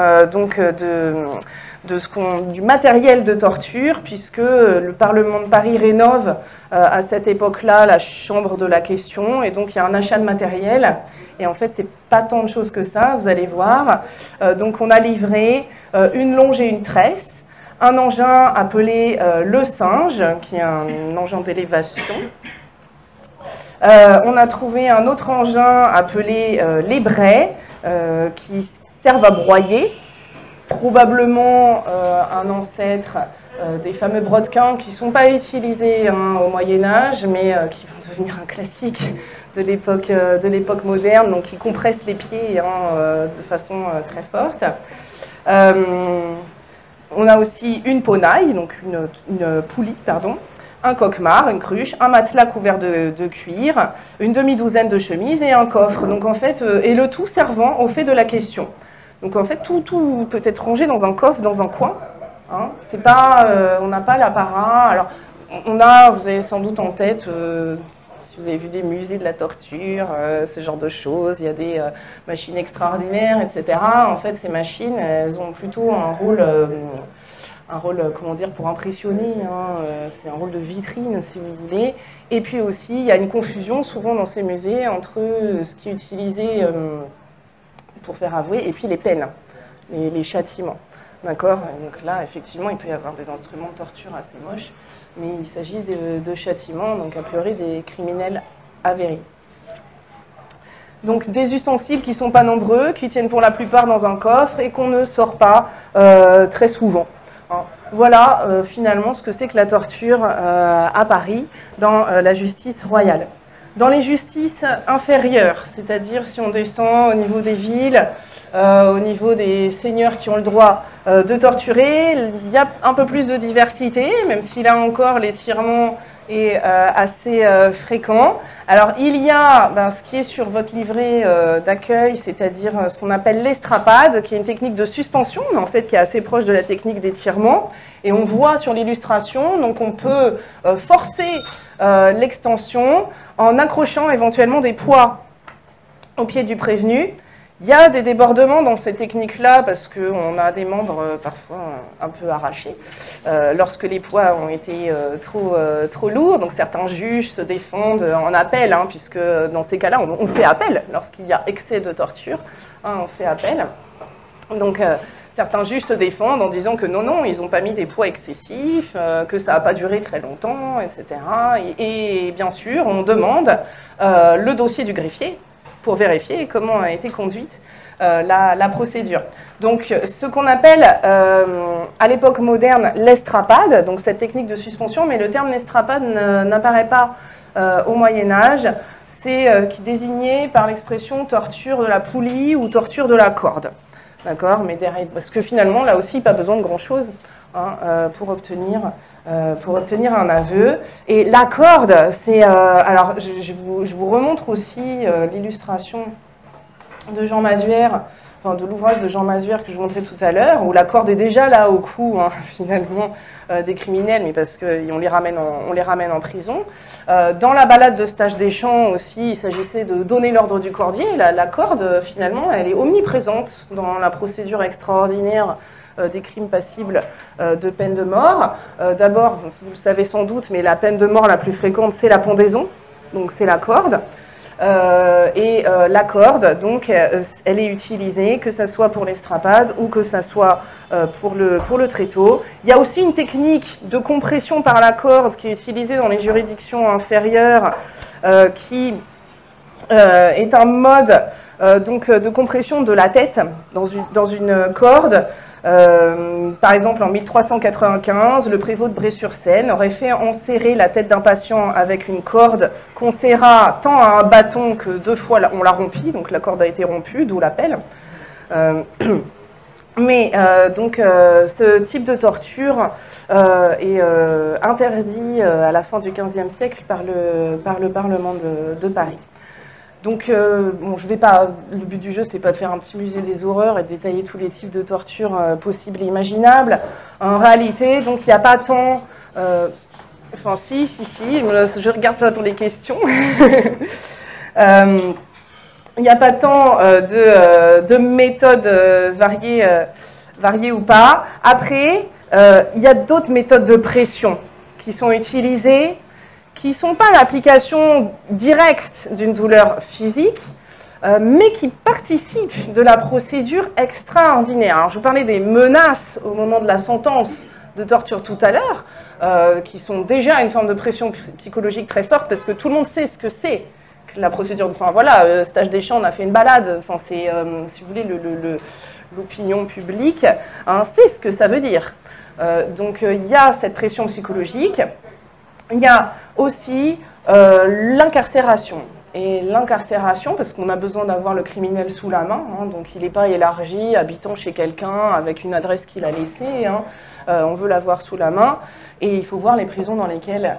du matériel de torture, puisque le Parlement de Paris rénove à cette époque-là la chambre de la question, et donc il y a un achat de matériel. Et en fait, c'est pas tant de choses que ça, vous allez voir. Donc on a livré une longe et une tresse, un engin appelé le singe, qui est un engin d'élévation. On a trouvé un autre engin appelé les braies, qui servent à broyer, probablement un ancêtre des fameux brodequins qui ne sont pas utilisés au Moyen-Âge, mais qui vont devenir un classique de l'époque moderne, donc qui compressent les pieds de façon très forte. On a aussi une ponaille, donc une poulie, pardon, un coquemar, une cruche, un matelas couvert de cuir, une demi-douzaine de chemises et un coffre. Donc en fait, et le tout servant au fait de la question. Donc en fait, tout peut être rangé dans un coffre, dans un coin. Hein. C'est pas, on n'a pas l'apparat. Alors, vous avez sans doute en tête, si vous avez vu des musées de la torture, ce genre de choses, il y a des machines extraordinaires, etc. En fait, ces machines, elles ont plutôt un rôle, comment dire, pour impressionner. Hein. C'est un rôle de vitrine, si vous voulez. Et puis aussi, il y a une confusion souvent dans ces musées entre ce qui est utilisé pour faire avouer et puis les peines, les châtiments. D'accord? Donc là, effectivement, il peut y avoir des instruments de torture assez moches, mais il s'agit de châtiments, donc a priori des criminels avérés. Donc des ustensiles qui ne sont pas nombreux, qui tiennent pour la plupart dans un coffre et qu'on ne sort pas très souvent. Hein. Voilà finalement ce que c'est que la torture à Paris dans la justice royale. Dans les justices inférieures, c'est-à-dire si on descend au niveau des villes, au niveau des seigneurs qui ont le droit de torturer, il y a un peu plus de diversité, même si là encore l'étirement est assez fréquent. Alors il y a ce qui est sur votre livret d'accueil, c'est-à-dire ce qu'on appelle l'estrapade, qui est une technique de suspension, mais en fait qui est assez proche de la technique d'étirement. Et on voit sur l'illustration, donc on peut forcer l'extension en accrochant éventuellement des poids au pied du prévenu. Il y a des débordements dans ces techniques-là parce qu'on a des membres parfois un peu arrachés lorsque les poids ont été trop lourds. Donc certains juges se défendent en appel, hein, puisque dans ces cas-là, on fait appel lorsqu'il y a excès de torture. Hein, on fait appel. Donc certains juges se défendent en disant que non, ils n'ont pas mis des poids excessifs, que ça n'a pas duré très longtemps, etc. Et bien sûr, on demande le dossier du greffier pour vérifier comment a été conduite la procédure. Donc, ce qu'on appelle à l'époque moderne l'estrapade, donc cette technique de suspension, mais le terme l'estrapade n'apparaît pas au Moyen-Âge, c'est qui désignait par l'expression torture de la poulie ou torture de la corde. D'accord, mais derrière, parce que finalement, là aussi, pas besoin de grand-chose hein, pour obtenir un aveu. Et la corde, c'est... alors, je vous remontre aussi l'illustration de Jean Mazuère, enfin, de l'ouvrage de Jean Mazuère que je vous montrais tout à l'heure, où la corde est déjà là au cou, hein, finalement, des criminels, mais parce qu'on les ramène en prison. Dans la balade de Stage des Champs aussi, il s'agissait de donner l'ordre du cordier. La corde, finalement, elle est omniprésente dans la procédure extraordinaire des crimes passibles de peine de mort. D'abord, vous le savez sans doute, mais la peine de mort la plus fréquente, c'est la pendaison, donc c'est la corde. La corde, donc, elle est utilisée, que ce soit pour l'estrapade ou que ce soit pour le tréteau. Il y a aussi une technique de compression par la corde qui est utilisée dans les juridictions inférieures, qui est un mode donc, de compression de la tête dans une corde. Par exemple, en 1395, le prévôt de Bray-sur-Seine aurait fait enserrer la tête d'un patient avec une corde qu'on serra tant à un bâton que 2 fois on l'a rompue, donc la corde a été rompue, d'où l'appel. Mais donc ce type de torture est interdit à la fin du XVe siècle par le Parlement de Paris. Donc, bon, je vais pas. Le but du jeu, c'est pas de faire un petit musée des horreurs et de détailler tous les types de tortures possibles et imaginables. En réalité, donc, il n'y a pas tant. Enfin, si. Je regarde ça pour les questions. Il n'y a pas tant de méthodes variées variées ou pas. Après, il y a d'autres méthodes de pression qui sont utilisées, qui ne sont pas l'application directe d'une douleur physique, mais qui participent de la procédure extraordinaire. Alors, je vous parlais des menaces au moment de la sentence de torture tout à l'heure, qui sont déjà une forme de pression psychologique très forte, parce que tout le monde sait ce que c'est que la procédure. Enfin voilà, Stage Deschamps, on a fait une balade, enfin, c'est, si vous voulez, l'opinion publique, hein, sait ce que ça veut dire. Donc il y a cette pression psychologique, il y a aussi l'incarcération. Et l'incarcération, parce qu'on a besoin d'avoir le criminel sous la main, hein, donc il n'est pas élargi, habitant chez quelqu'un avec une adresse qu'il a laissée, hein, on veut l'avoir sous la main, et il faut voir les prisons dans lesquelles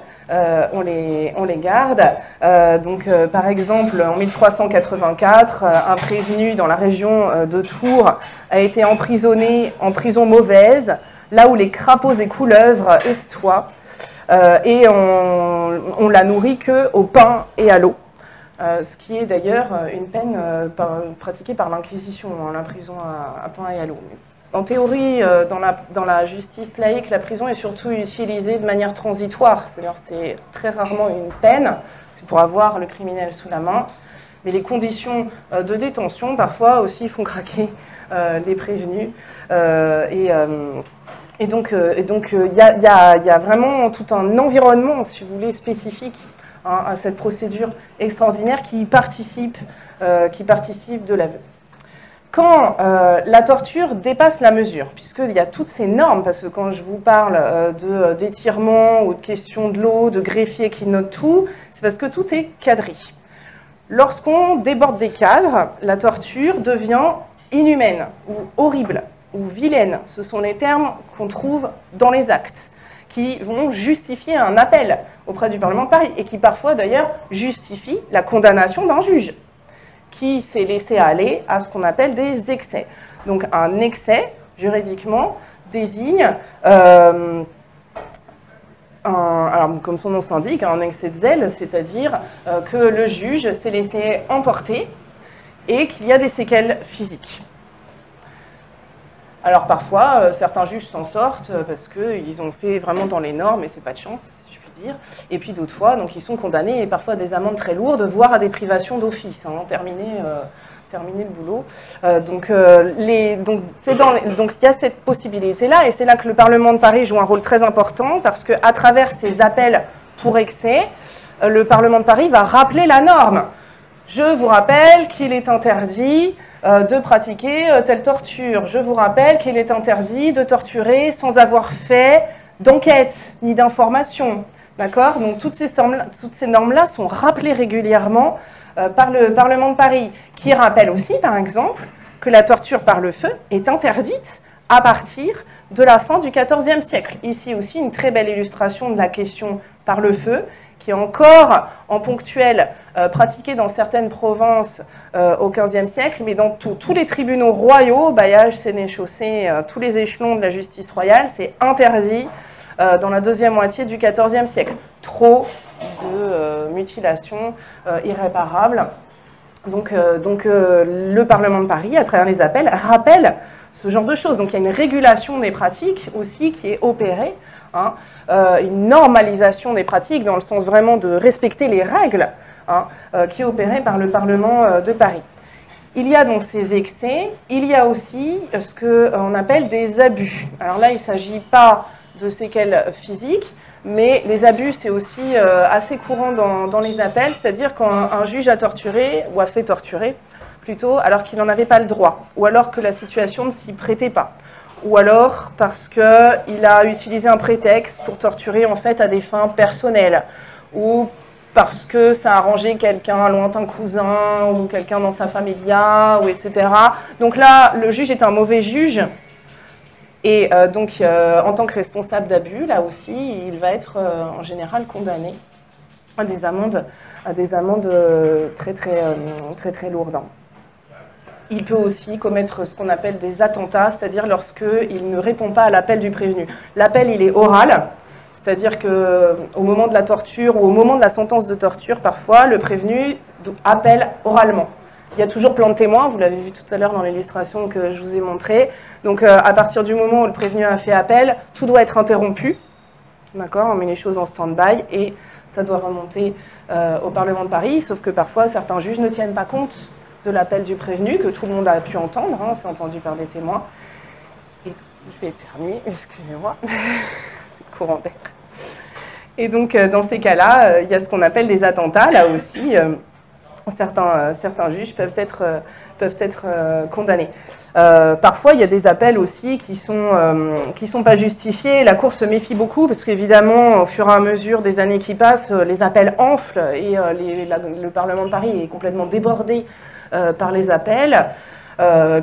on les garde. Par exemple, en 1384, un prévenu dans la région de Tours a été emprisonné en prison mauvaise, là où les crapauds et couleuvres estoient, et on l'a nourri qu'au pain et à l'eau. Ce qui est d'ailleurs une peine pratiquée par l'Inquisition, hein, la prison à pain et à l'eau. En théorie, dans la justice laïque, la prison est surtout utilisée de manière transitoire, c'est-à-dire c'est très rarement une peine, c'est pour avoir le criminel sous la main, mais les conditions de détention parfois aussi font craquer les prévenus, et donc il y a vraiment tout un environnement, si vous voulez, spécifique, hein, à cette procédure extraordinaire qui participe de l'aveu. Quand la torture dépasse la mesure, puisqu'il y a toutes ces normes, parce que quand je vous parle d'étirement ou de question de l'eau, de greffier qui note tout, c'est parce que tout est cadré. Lorsqu'on déborde des cadres, la torture devient inhumaine ou horrible ou vilaine. Ce sont les termes qu'on trouve dans les actes, qui vont justifier un appel auprès du Parlement de Paris et qui parfois d'ailleurs justifient la condamnation d'un juge qui s'est laissé aller à ce qu'on appelle des excès. Donc un excès, juridiquement, désigne, alors, comme son nom s'indique, un excès de zèle, c'est-à-dire que le juge s'est laissé emporter et qu'il y a des séquelles physiques. Alors parfois, certains juges s'en sortent parce qu'ils ont fait vraiment dans les normes et c'est pas de chance, si je puis dire. Et puis d'autres fois, donc ils sont condamnés et parfois à des amendes très lourdes, voire à des privations d'office, hein, terminer le boulot. Donc il y a cette possibilité-là et c'est là que le Parlement de Paris joue un rôle très important parce qu'à travers ces appels pour excès, le Parlement de Paris va rappeler la norme. Je vous rappelle qu'il est interdit de pratiquer telle torture. Je vous rappelle qu'il est interdit de torturer sans avoir fait d'enquête ni d'information. D'accord ? Donc toutes ces normes-là sont rappelées régulièrement par le Parlement de Paris, qui rappelle aussi, par exemple, que la torture par le feu est interdite à partir de la fin du XIVe siècle. Ici aussi, une très belle illustration de la question par le feu, qui est encore en ponctuel pratiquée dans certaines provinces au XVe siècle, mais dans tous les tribunaux royaux, bailliage, sénéchaussée, tous les échelons de la justice royale, c'est interdit dans la deuxième moitié du XIVe siècle. Trop de mutilations irréparables. Donc le Parlement de Paris, à travers les appels, rappelle ce genre de choses. Donc il y a une régulation des pratiques aussi qui est opérée, hein, une normalisation des pratiques dans le sens vraiment de respecter les règles, hein, qui est opérée par le Parlement de Paris. Il y a donc ces excès, il y a aussi ce qu'on appelle des abus. Alors là, il ne s'agit pas de séquelles physiques, mais les abus, c'est aussi assez courant dans les appels, c'est-à-dire quand un juge a torturé, ou a fait torturer, plutôt, alors qu'il n'en avait pas le droit, ou alors que la situation ne s'y prêtait pas, ou alors parce qu'il a utilisé un prétexte pour torturer en fait à des fins personnelles, ou parce que ça a arrangé quelqu'un, un lointain cousin, ou quelqu'un dans sa familia, ou etc. Donc là, le juge est un mauvais juge, et en tant que responsable d'abus, là aussi, il va être en général condamné à des amendes très lourdes. Il peut aussi commettre ce qu'on appelle des attentats, c'est-à-dire lorsqu'il ne répond pas à l'appel du prévenu. L'appel, il est oral, c'est-à-dire qu'au moment de la torture ou au moment de la sentence de torture, parfois, le prévenu appelle oralement. Il y a toujours plan de témoin, vous l'avez vu tout à l'heure dans l'illustration que je vous ai montrée. Donc à partir du moment où le prévenu a fait appel, tout doit être interrompu. D'accord, on met les choses en stand-by et ça doit remonter au Parlement de Paris, sauf que parfois certains juges ne tiennent pas compte de l'appel du prévenu, que tout le monde a pu entendre, hein, c'est entendu par des témoins. Et je vais éternuer, excusez-moi, c'est courant d'air. Et donc dans ces cas-là, il y a ce qu'on appelle des attentats, là aussi. Certains juges peuvent être condamnés. Parfois, il y a des appels aussi qui sont pas justifiés. La Cour se méfie beaucoup parce qu'évidemment, au fur et à mesure des années qui passent, les appels enflent et le Parlement de Paris est complètement débordé par les appels,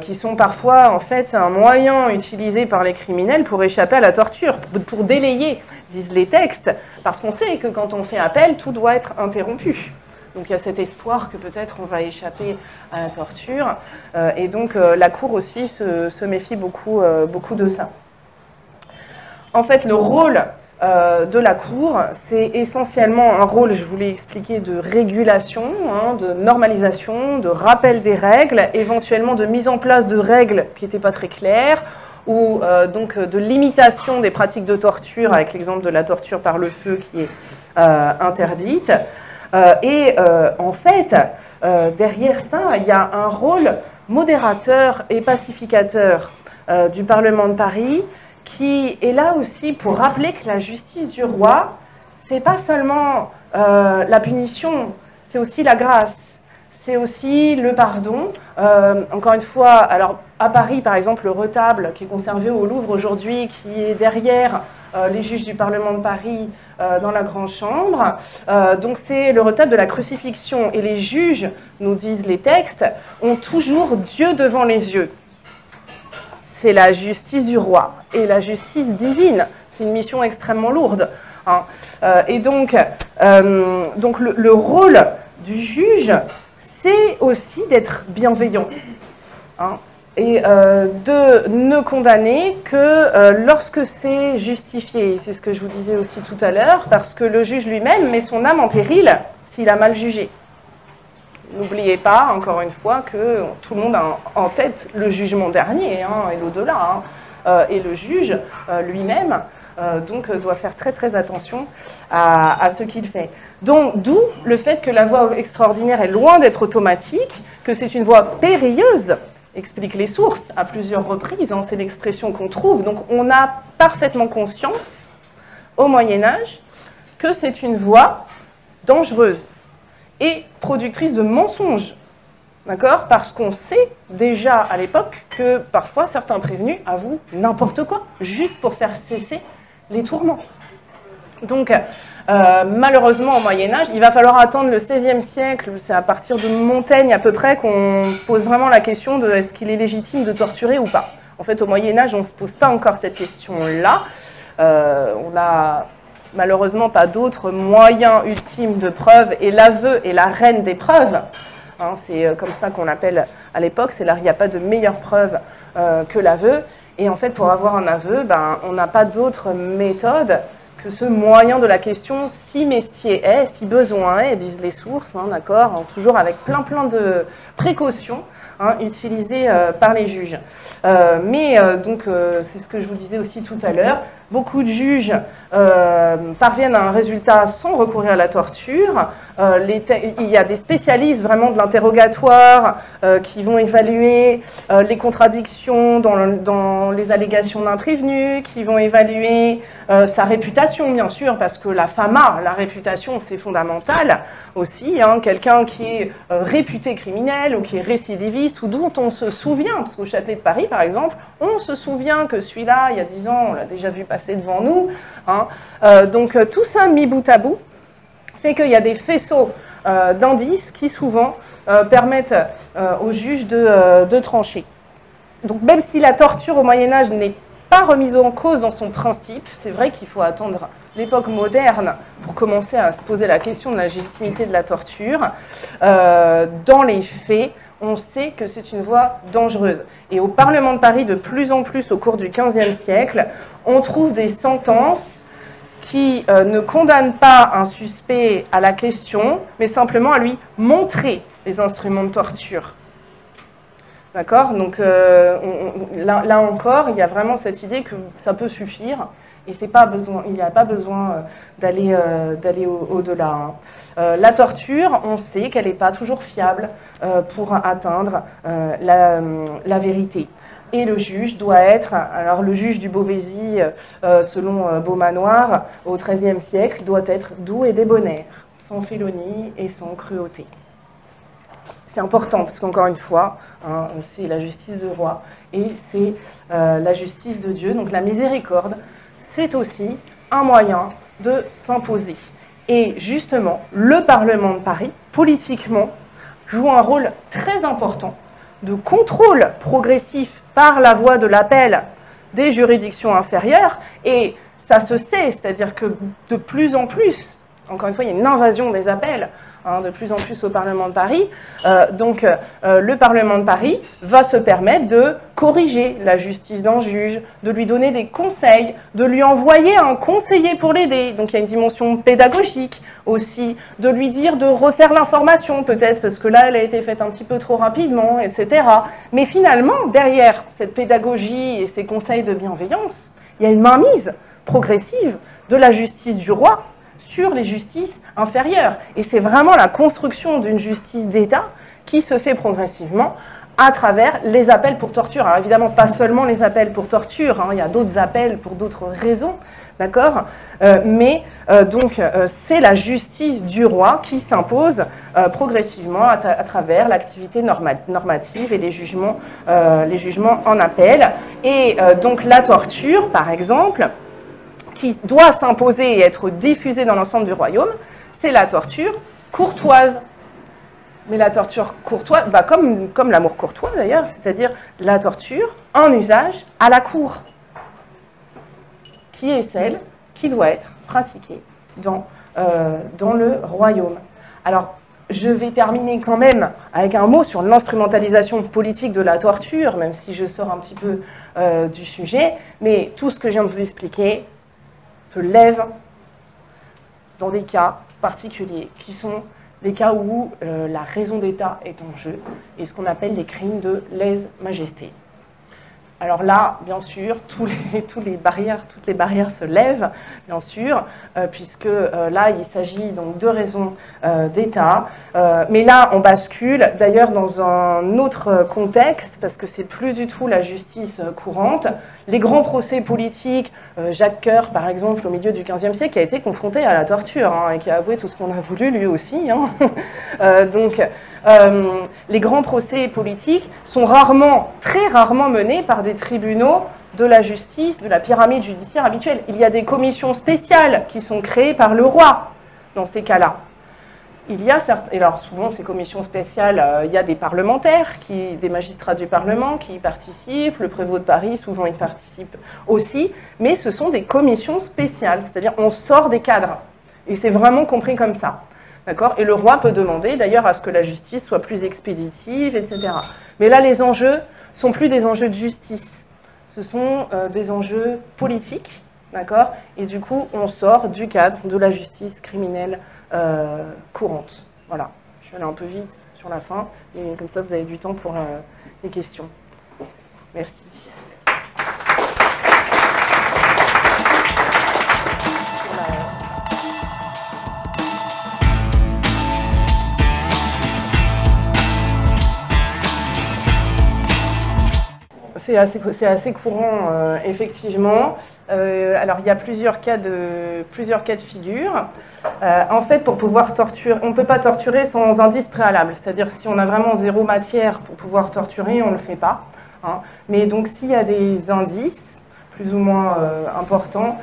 qui sont parfois en fait un moyen utilisé par les criminels pour échapper à la torture, pour délayer, disent les textes, parce qu'on sait que quand on fait appel, tout doit être interrompu. Donc il y a cet espoir que peut-être on va échapper à la torture. Et donc la Cour aussi se méfie beaucoup de ça. En fait, le rôle de la Cour, c'est essentiellement un rôle, je vous l'ai expliqué, de régulation, hein, de normalisation, de rappel des règles, éventuellement de mise en place de règles qui n'étaient pas très claires, ou donc de limitation des pratiques de torture, avec l'exemple de la torture par le feu qui est interdite. En fait, derrière ça, il y a un rôle modérateur et pacificateur du Parlement de Paris qui est là aussi pour rappeler que la justice du roi, c'est pas seulement la punition, c'est aussi la grâce, c'est aussi le pardon. Encore une fois, alors à Paris, par exemple, le retable qui est conservé au Louvre aujourd'hui, qui est derrière les juges du Parlement de Paris dans la Grande Chambre. Donc c'est le retable de la crucifixion. Et les juges, nous disent les textes, ont toujours Dieu devant les yeux. C'est la justice du roi et la justice divine. C'est une mission extrêmement lourde. Hein. Et donc le rôle du juge, c'est aussi d'être bienveillant. Hein. Et de ne condamner que lorsque c'est justifié. C'est ce que je vous disais aussi tout à l'heure, parce que le juge lui-même met son âme en péril s'il a mal jugé. N'oubliez pas, encore une fois, que tout le monde a en tête le jugement dernier, hein, et l'au-delà. Hein. Et le juge lui-même donc doit faire très très attention à ce qu'il fait. Donc d'où le fait que la voie extraordinaire est loin d'être automatique, que c'est une voie périlleuse, explique les sources à plusieurs reprises, hein, c'est l'expression qu'on trouve. Donc on a parfaitement conscience, au Moyen-Âge, que c'est une voie dangereuse et productrice de mensonges. D'accord ? Parce qu'on sait déjà à l'époque que parfois certains prévenus avouent n'importe quoi, juste pour faire cesser les tourments. Donc, malheureusement, au Moyen-Âge, il va falloir attendre le XVIe siècle, c'est à partir de Montaigne à peu près qu'on pose vraiment la question de est-ce qu'il est légitime de torturer ou pas. En fait, au Moyen-Âge, on ne se pose pas encore cette question-là. On n'a malheureusement pas d'autres moyens ultimes de preuve, et l'aveu est la reine des preuves. Hein, c'est comme ça qu'on l'appelle à l'époque, c'est là il n'y a pas de meilleure preuve que l'aveu. Et en fait, pour avoir un aveu, on n'a pas d'autre méthode que ce moyen de la question, si mestier est, si besoin est, disent les sources, hein, d'accord, hein, toujours avec plein de précautions hein, utilisées par les juges. Donc, c'est ce que je vous disais aussi tout à l'heure, beaucoup de juges parviennent à un résultat sans recourir à la torture. Il y a des spécialistes vraiment de l'interrogatoire qui vont évaluer les contradictions dans les allégations d'un prévenu, qui vont évaluer sa réputation, bien sûr, parce que la fama, la réputation, c'est fondamental aussi. Hein, quelqu'un qui est réputé criminel ou qui est récidiviste ou dont on se souvient, parce qu'au Châtelet de Paris, par exemple, on se souvient que celui-là, il y a 10 ans, on l'a déjà vu passer devant nous. Hein. Donc tout ça mis bout à bout fait qu'il y a des faisceaux d'indices qui souvent permettent aux juges de trancher. Donc même si la torture au Moyen-Âge n'est pas remise en cause dans son principe, c'est vrai qu'il faut attendre l'époque moderne pour commencer à se poser la question de la légitimité de la torture. Dans les faits, on sait que c'est une voie dangereuse. Et au Parlement de Paris, de plus en plus au cours du XVe siècle, on trouve des sentences qui ne condamnent pas un suspect à la question, mais simplement à lui montrer les instruments de torture. D'accord? Donc là encore, il y a vraiment cette idée que ça peut suffire et il n'y a pas besoin d'aller au-delà. La torture, on sait qu'elle n'est pas toujours fiable pour atteindre la vérité. Et le juge doit être, alors le juge du Beauvaisis, selon Beaumanoir, au XIIIe siècle, doit être doux et débonnaire, sans félonie et sans cruauté. C'est important, parce qu'encore une fois, hein, c'est la justice du roi et c'est la justice de Dieu. Donc la miséricorde, c'est aussi un moyen de s'imposer. Et justement, le Parlement de Paris, politiquement, joue un rôle très important de contrôle progressif par la voie de l'appel des juridictions inférieures. Et ça se sait, c'est-à-dire que de plus en plus, encore une fois, il y a une invasion des appels, de plus en plus au Parlement de Paris. Donc le Parlement de Paris va se permettre de corriger la justice d'un juge, de lui donner des conseils, de lui envoyer un conseiller pour l'aider. Donc il y a une dimension pédagogique aussi, de lui dire de refaire l'information peut-être, parce que là elle a été faite un petit peu trop rapidement, etc. Mais finalement, derrière cette pédagogie et ces conseils de bienveillance, il y a une mainmise progressive de la justice du roi sur les justices inférieures. Et c'est vraiment la construction d'une justice d'État qui se fait progressivement à travers les appels pour torture. Alors évidemment, pas seulement les appels pour torture, hein, il y a d'autres appels pour d'autres raisons, d'accord, donc c'est la justice du roi qui s'impose progressivement à travers l'activité normative et les jugements en appel. Et donc la torture, par exemple, qui doit s'imposer et être diffusée dans l'ensemble du royaume, c'est la torture courtoise. Mais la torture courtoise, comme l'amour courtois d'ailleurs, c'est-à-dire la torture en usage à la cour, qui est celle qui doit être pratiquée dans le royaume. Alors, je vais terminer quand même avec un mot sur l'instrumentalisation politique de la torture, même si je sors un petit peu du sujet, mais tout ce que je viens de vous expliquer se lève dans des cas particuliers, qui sont des cas où la raison d'État est en jeu, et ce qu'on appelle les crimes de lèse-majesté. Alors là, bien sûr, toutes les barrières se lèvent, bien sûr, puisque là, il s'agit donc de raisons d'État. Mais là, on bascule d'ailleurs dans un autre contexte, parce que c'est plus du tout la justice courante. Les grands procès politiques, Jacques Coeur, par exemple, au milieu du XVe siècle, qui a été confronté à la torture, hein, et qui a avoué tout ce qu'on a voulu, lui aussi. Hein. Les grands procès politiques sont très rarement menés par des tribunaux de la justice, de la pyramide judiciaire habituelle. Il y a des commissions spéciales qui sont créées par le roi dans ces cas-là. Il y a et alors souvent ces commissions spéciales, il y a des parlementaires, des magistrats du Parlement qui y participent, le prévôt de Paris souvent y participe aussi, mais ce sont des commissions spéciales, c'est-à-dire on sort des cadres, et c'est vraiment compris comme ça. D'accord ? Et le roi peut demander d'ailleurs à ce que la justice soit plus expéditive, etc. Mais là, les enjeux sont plus des enjeux de justice, ce sont des enjeux politiques, d'accord ? Et du coup, on sort du cadre de la justice criminelle courante. Voilà, je suis allée un peu vite sur la fin, et comme ça, vous avez du temps pour les questions. Merci. C'est assez courant, effectivement. Alors, il y a plusieurs cas de figure. En fait, pour pouvoir torturer, on ne peut pas torturer sans indice préalable. C'est-à-dire, si on a vraiment zéro matière pour pouvoir torturer, on ne le fait pas. Hein. Mais donc, s'il y a des indices, plus ou moins importants,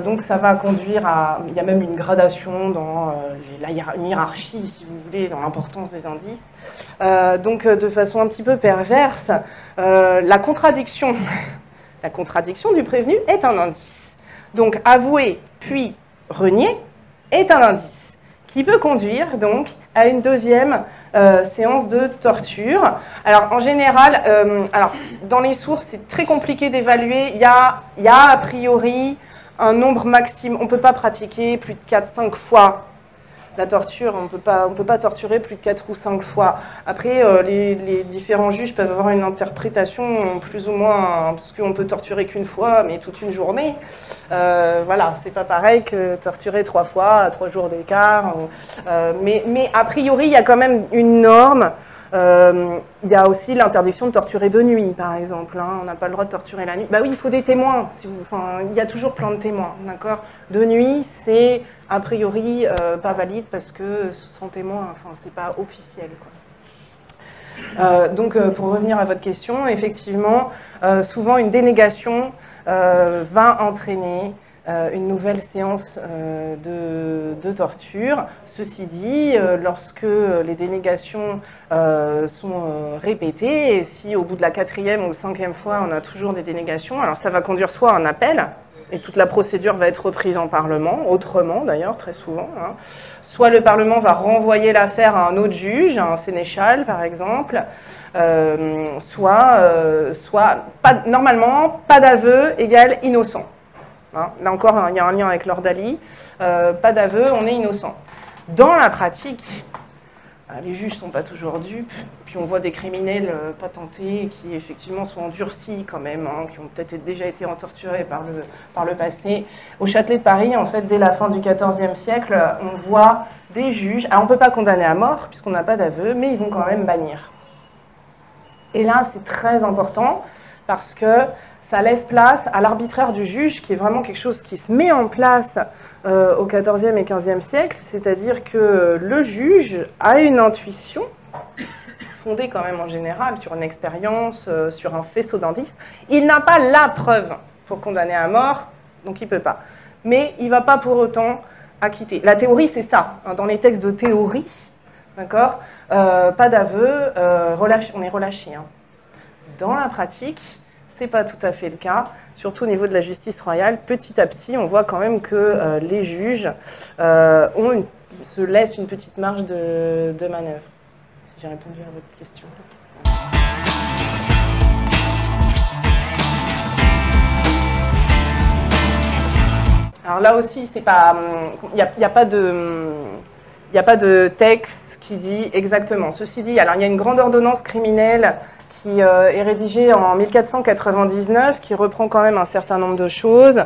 donc ça va conduire à... Il y a même une gradation dans une hiérarchie, si vous voulez, dans l'importance des indices. Donc, de façon un petit peu perverse, la contradiction du prévenu est un indice. Donc, avouer puis renier est un indice qui peut conduire donc à une deuxième séance de torture. Alors, en général, dans les sources, c'est très compliqué d'évaluer. Il y a a priori un nombre maximum. On ne peut pas pratiquer plus de 4-5 fois La torture, on peut pas torturer plus de 4 ou 5 fois. Après, les différents juges peuvent avoir une interprétation plus ou moins, parce qu'on peut torturer qu'une fois, mais toute une journée. Voilà, c'est pas pareil que torturer 3 fois, à 3 jours d'écart. Mais a priori, il y a quand même une norme. Il y a aussi l'interdiction de torturer de nuit, par exemple. Hein. On n'a pas le droit de torturer la nuit. Bah oui, il faut des témoins. Il y a toujours plein de témoins, d'accord. De nuit, c'est a priori pas valide parce que sans témoin, enfin, c'est pas officiel, quoi. Donc, pour revenir à votre question, effectivement, souvent une dénégation va entraîner une nouvelle séance de torture. Ceci dit, lorsque les dénégations sont répétées, et si au bout de la 4e ou 5e fois on a toujours des dénégations, alors ça va conduire soit à un appel, et toute la procédure va être reprise en Parlement, autrement d'ailleurs, très souvent, hein. Soit le Parlement va renvoyer l'affaire à un autre juge, à un sénéchal par exemple, normalement, pas d'aveu égale innocent. Hein. Là encore, il y a un lien avec Lord Ali. Pas d'aveu, on est innocent. Dans la pratique, les juges ne sont pas toujours dupes. Puis on voit des criminels patentés qui effectivement sont endurcis quand même, hein, qui ont peut-être déjà été torturés par le passé. Au Châtelet de Paris, en fait, dès la fin du XIVe siècle, on voit des juges. Alors on ne peut pas condamner à mort puisqu'on n'a pas d'aveu, mais ils vont quand même bannir. Et là, c'est très important parce que ça laisse place à l'arbitraire du juge, qui est vraiment quelque chose qui se met en place au XIVe et XVe siècle, c'est-à-dire que le juge a une intuition, fondée quand même en général sur une expérience, sur un faisceau d'indices. Il n'a pas la preuve pour condamner à mort, donc il ne peut pas. Mais il ne va pas pour autant acquitter. La théorie, c'est ça. Hein, dans les textes de théorie, d'accord, pas d'aveu, on est relâché. Hein. Dans la pratique, ce n'est pas tout à fait le cas, surtout au niveau de la justice royale. Petit à petit, on voit quand même que les juges se laissent une petite marge de manœuvre. Si j'ai répondu à votre question. Alors là aussi, c'est pas, il n'y a pas de texte qui dit exactement. Ceci dit, alors il y a une grande ordonnance criminelle qui est rédigée en 1499, qui reprend quand même un certain nombre de choses.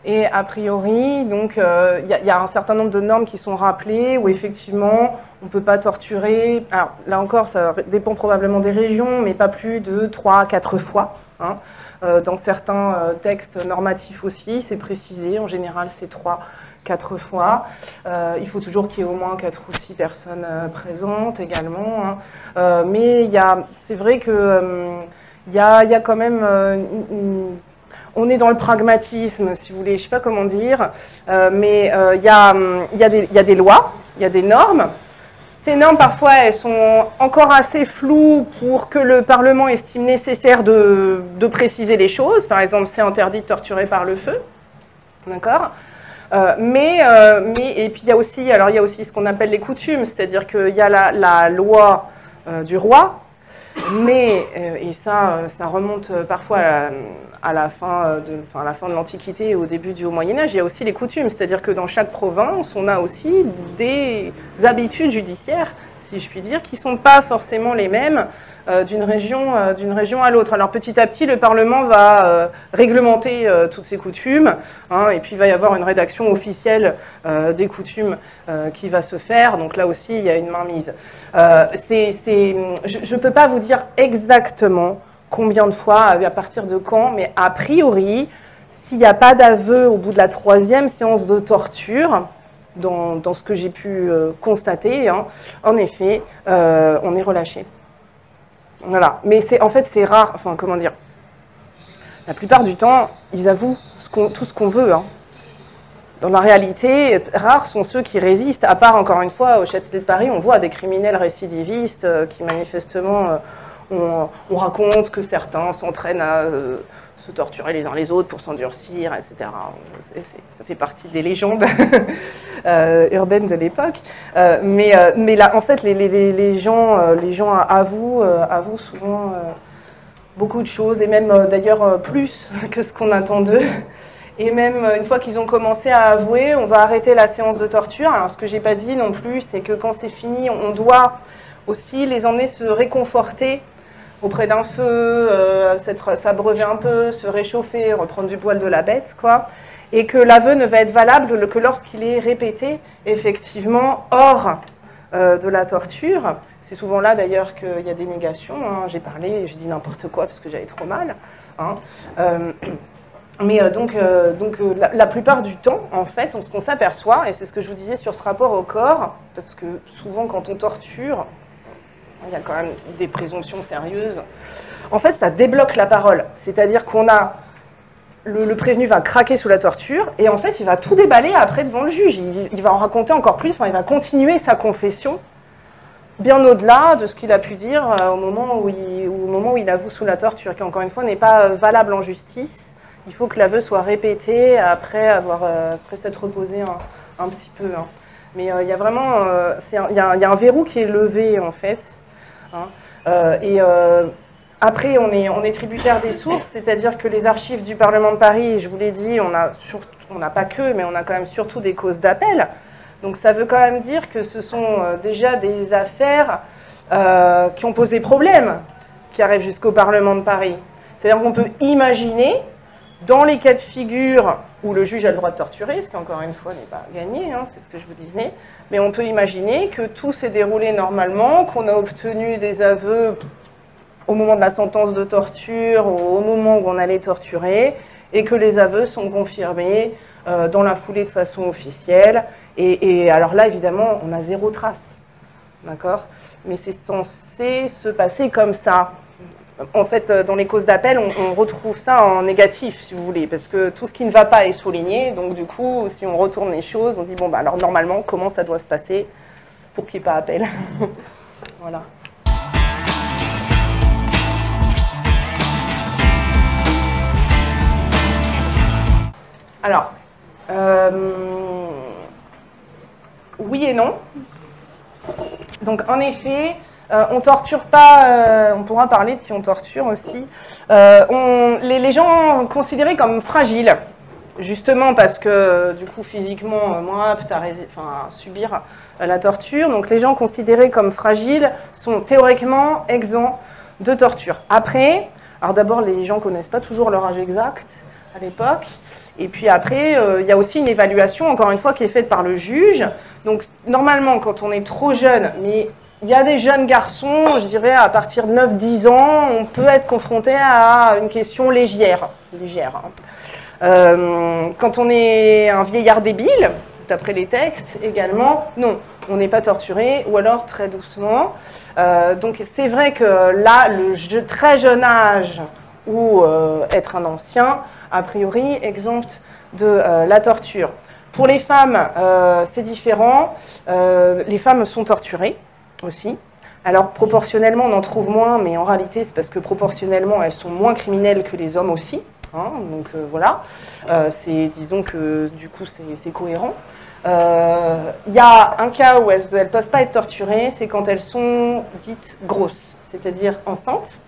Et a priori, donc, y a un certain nombre de normes qui sont rappelées, où effectivement, on ne peut pas torturer. Alors là encore, ça dépend probablement des régions, mais pas plus de 3 à 4 fois. Hein. Dans certains textes normatifs aussi, c'est précisé. En général, c'est 3-4 fois. Il faut toujours qu'il y ait au moins 4 ou 6 personnes présentes également. Hein. Mais c'est vrai que y a quand même on est dans le pragmatisme, si vous voulez, je ne sais pas comment dire, mais il y a des lois, il y a des normes. Ces normes, parfois, elles sont encore assez floues pour que le Parlement estime nécessaire de préciser les choses. Par exemple, c'est interdit de torturer par le feu. D'accord ? Et puis il y a aussi ce qu'on appelle les coutumes, c'est-à-dire qu'il y a la loi du roi, mais, et ça remonte parfois à la fin de l'Antiquité et au début du Haut-Moyen-Âge, il y a aussi les coutumes, c'est-à-dire que dans chaque province, on a aussi des habitudes judiciaires, si je puis dire, qui ne sont pas forcément les mêmes d'une région à l'autre. Alors petit à petit, le Parlement va réglementer toutes ces coutumes, hein, et puis il va y avoir une rédaction officielle des coutumes qui va se faire, donc là aussi il y a une mainmise. Je ne peux pas vous dire exactement combien de fois, à partir de quand, mais a priori, s'il n'y a pas d'aveu au bout de la 3e séance de torture, dans ce que j'ai pu constater, hein, en effet, on est relâché. Voilà, mais en fait c'est rare, enfin comment dire, la plupart du temps, ils avouent tout ce qu'on veut. Hein. Dans la réalité, rares sont ceux qui résistent, à part encore une fois au Châtelet de Paris, on voit des criminels récidivistes qui manifestement, on raconte que certains s'entraînent à se torturer les uns les autres pour s'endurcir, etc. Ça fait partie des légendes urbaines de l'époque. Mais là, en fait, les gens avouent souvent beaucoup de choses, et même d'ailleurs plus que ce qu'on attend d'eux. Et même une fois qu'ils ont commencé à avouer, on va arrêter la séance de torture. Alors ce que j'ai pas dit non plus, c'est que quand c'est fini, on doit aussi les emmener se réconforter auprès d'un feu, s'abreuver un peu, se réchauffer, reprendre du poil de la bête, quoi. Et que l'aveu ne va être valable que lorsqu'il est répété, effectivement, hors de la torture. C'est souvent là, d'ailleurs, qu'il y a des négations. Hein. J'ai parlé, je dis n'importe quoi parce que j'avais trop mal. Hein. Mais la plupart du temps, en fait, ce qu'on s'aperçoit, et c'est ce que je vous disais sur ce rapport au corps, parce que souvent, quand on torture, il y a quand même des présomptions sérieuses. En fait, ça débloque la parole. C'est-à-dire qu'on a... Le prévenu va craquer sous la torture, et en fait, il va tout déballer après devant le juge. Il va en raconter encore plus, enfin, il va continuer sa confession, bien au-delà de ce qu'il a pu dire au moment où il avoue sous la torture, qui, encore une fois, n'est pas valable en justice. Il faut que l'aveu soit répété après s'être reposé un petit peu. Hein. Mais il y a vraiment... il y a un verrou qui est levé, en fait. Hein. Après, on est tributaire des sources, c'est-à-dire que les archives du Parlement de Paris, je vous l'ai dit, on n'a pas que, mais on a quand même surtout des causes d'appel. Donc ça veut quand même dire que ce sont déjà des affaires qui ont posé problème, qui arrivent jusqu'au Parlement de Paris. C'est-à-dire qu'on peut imaginer, dans les cas de figure où le juge a le droit de torturer, ce qui encore une fois n'est pas gagné, hein, c'est ce que je vous disais, mais on peut imaginer que tout s'est déroulé normalement, qu'on a obtenu des aveux au moment de la sentence de torture, au moment où on allait torturer, et que les aveux sont confirmés dans la foulée de façon officielle. Et alors là, évidemment, on a zéro trace, d'accord? Mais c'est censé se passer comme ça. En fait, dans les causes d'appel, on retrouve ça en négatif, si vous voulez, parce que tout ce qui ne va pas est souligné. Donc du coup, si on retourne les choses, on dit, bon, bah, alors normalement, comment ça doit se passer pour qu'il n'y ait pas appel? Voilà. Alors, oui et non. Donc, en effet, on torture pas, on pourra parler de qui on torture aussi. Les gens considérés comme fragiles, justement parce que, du coup, physiquement, moins aptes à subir la torture. Donc, les gens considérés comme fragiles sont théoriquement exempts de torture. Après, alors d'abord, les gens ne connaissent pas toujours leur âge exact à l'époque. Et puis après, il y a aussi une évaluation, encore une fois, qui est faite par le juge. Donc, normalement, quand on est trop jeune, mais il y a des jeunes garçons, je dirais, à partir de 9-10 ans, on peut être confronté à une question légère. Quand on est un vieillard débile, d'après les textes également, non, on n'est pas torturé, ou alors très doucement. Donc, c'est vrai que là, le très jeune âge ou être un ancien, a priori, exempte de la torture. Pour les femmes, c'est différent. Les femmes sont torturées aussi. Alors, proportionnellement, on en trouve moins, mais en réalité, c'est parce que proportionnellement, elles sont moins criminelles que les hommes aussi. Hein, donc, voilà. Disons que, du coup, c'est cohérent. Il y a un cas où elles ne peuvent pas être torturées, c'est quand elles sont dites grosses, c'est-à-dire enceintes.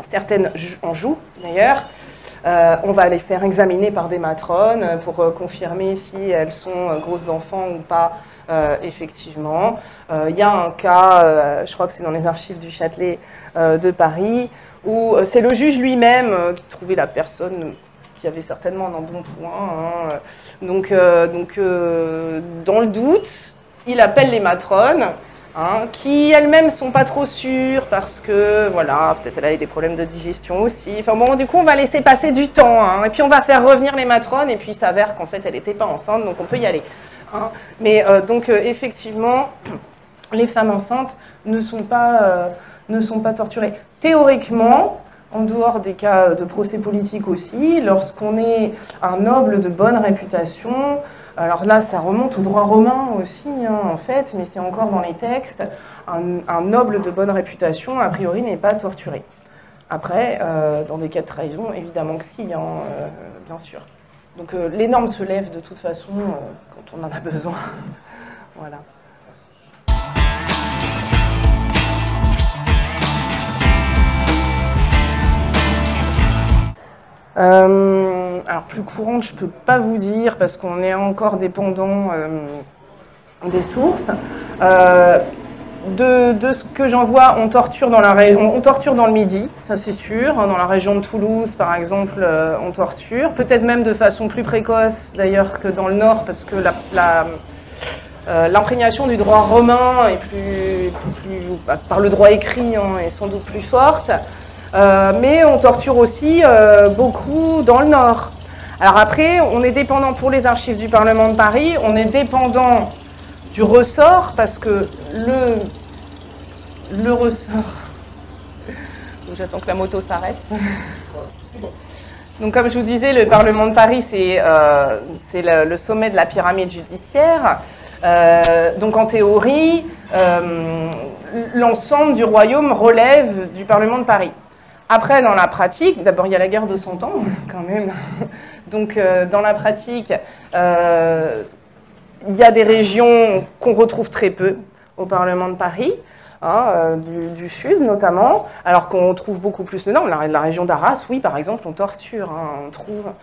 Certaines en jouent, d'ailleurs. On va les faire examiner par des matrones pour confirmer si elles sont grosses d'enfants ou pas, effectivement. Il y a un cas, je crois que c'est dans les archives du Châtelet de Paris, où c'est le juge lui-même qui trouvait la personne qui avait certainement un embonpoint. Hein. Donc, dans le doute, il appelle les matrones, hein, qui elles-mêmes ne sont pas trop sûres parce que, voilà, peut-être elle a des problèmes de digestion aussi. Enfin bon, du coup, on va laisser passer du temps. Hein, et puis, on va faire revenir les matrones et puis il s'avère qu'en fait, elle n'était pas enceinte, donc on peut y aller. Hein. Mais effectivement, les femmes enceintes ne sont pas torturées. Théoriquement, en dehors des cas de procès politique aussi, lorsqu'on est un noble de bonne réputation, alors là, ça remonte au droit romain aussi, hein, en fait, mais c'est encore dans les textes. Un noble de bonne réputation, a priori, n'est pas torturé. Après, dans des cas de trahison, évidemment que si, hein, bien sûr. Donc les normes se lèvent de toute façon quand on en a besoin. Voilà. Alors plus courante, je ne peux pas vous dire parce qu'on est encore dépendant des sources. De ce que j'en vois, on torture dans le Midi, ça c'est sûr. Dans la région de Toulouse, par exemple, on torture. Peut-être même de façon plus précoce d'ailleurs que dans le Nord, parce que l'imprégnation du droit romain est par le droit écrit est sans doute plus forte. Mais on torture aussi beaucoup dans le Nord. Alors après, on est dépendant pour les archives du Parlement de Paris, on est dépendant du ressort, parce que le ressort... J'attends que la moto s'arrête. Donc comme je vous disais, le Parlement de Paris, c'est le sommet de la pyramide judiciaire. Donc en théorie, l'ensemble du royaume relève du Parlement de Paris. Après, dans la pratique, d'abord il y a la guerre de 100 ans, quand même. Donc dans la pratique, il y a des régions qu'on retrouve très peu au Parlement de Paris, du sud notamment, alors qu'on trouve beaucoup plus le nord. La région d'Arras, oui, par exemple, on torture, on trouve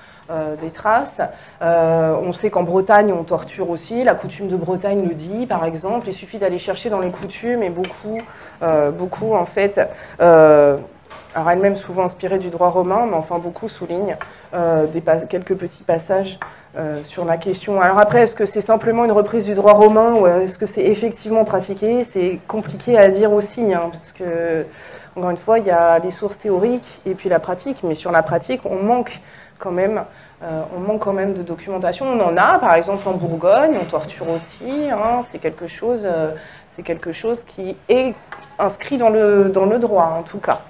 des traces. On sait qu'en Bretagne, on torture aussi. La coutume de Bretagne le dit, par exemple. Il suffit d'aller chercher dans les coutumes et beaucoup en fait... alors elle-même souvent inspirée du droit romain, mais enfin beaucoup soulignent quelques petits passages sur la question. Alors après, est-ce que c'est simplement une reprise du droit romain ou est-ce que c'est effectivement pratiqué? C'est compliqué à dire aussi, parce que, encore une fois, il y a les sources théoriques et puis la pratique, mais sur la pratique, on manque quand même de documentation. On en a, par exemple en Bourgogne, on torture aussi, c'est quelque chose qui est inscrit dans le droit, en tout cas.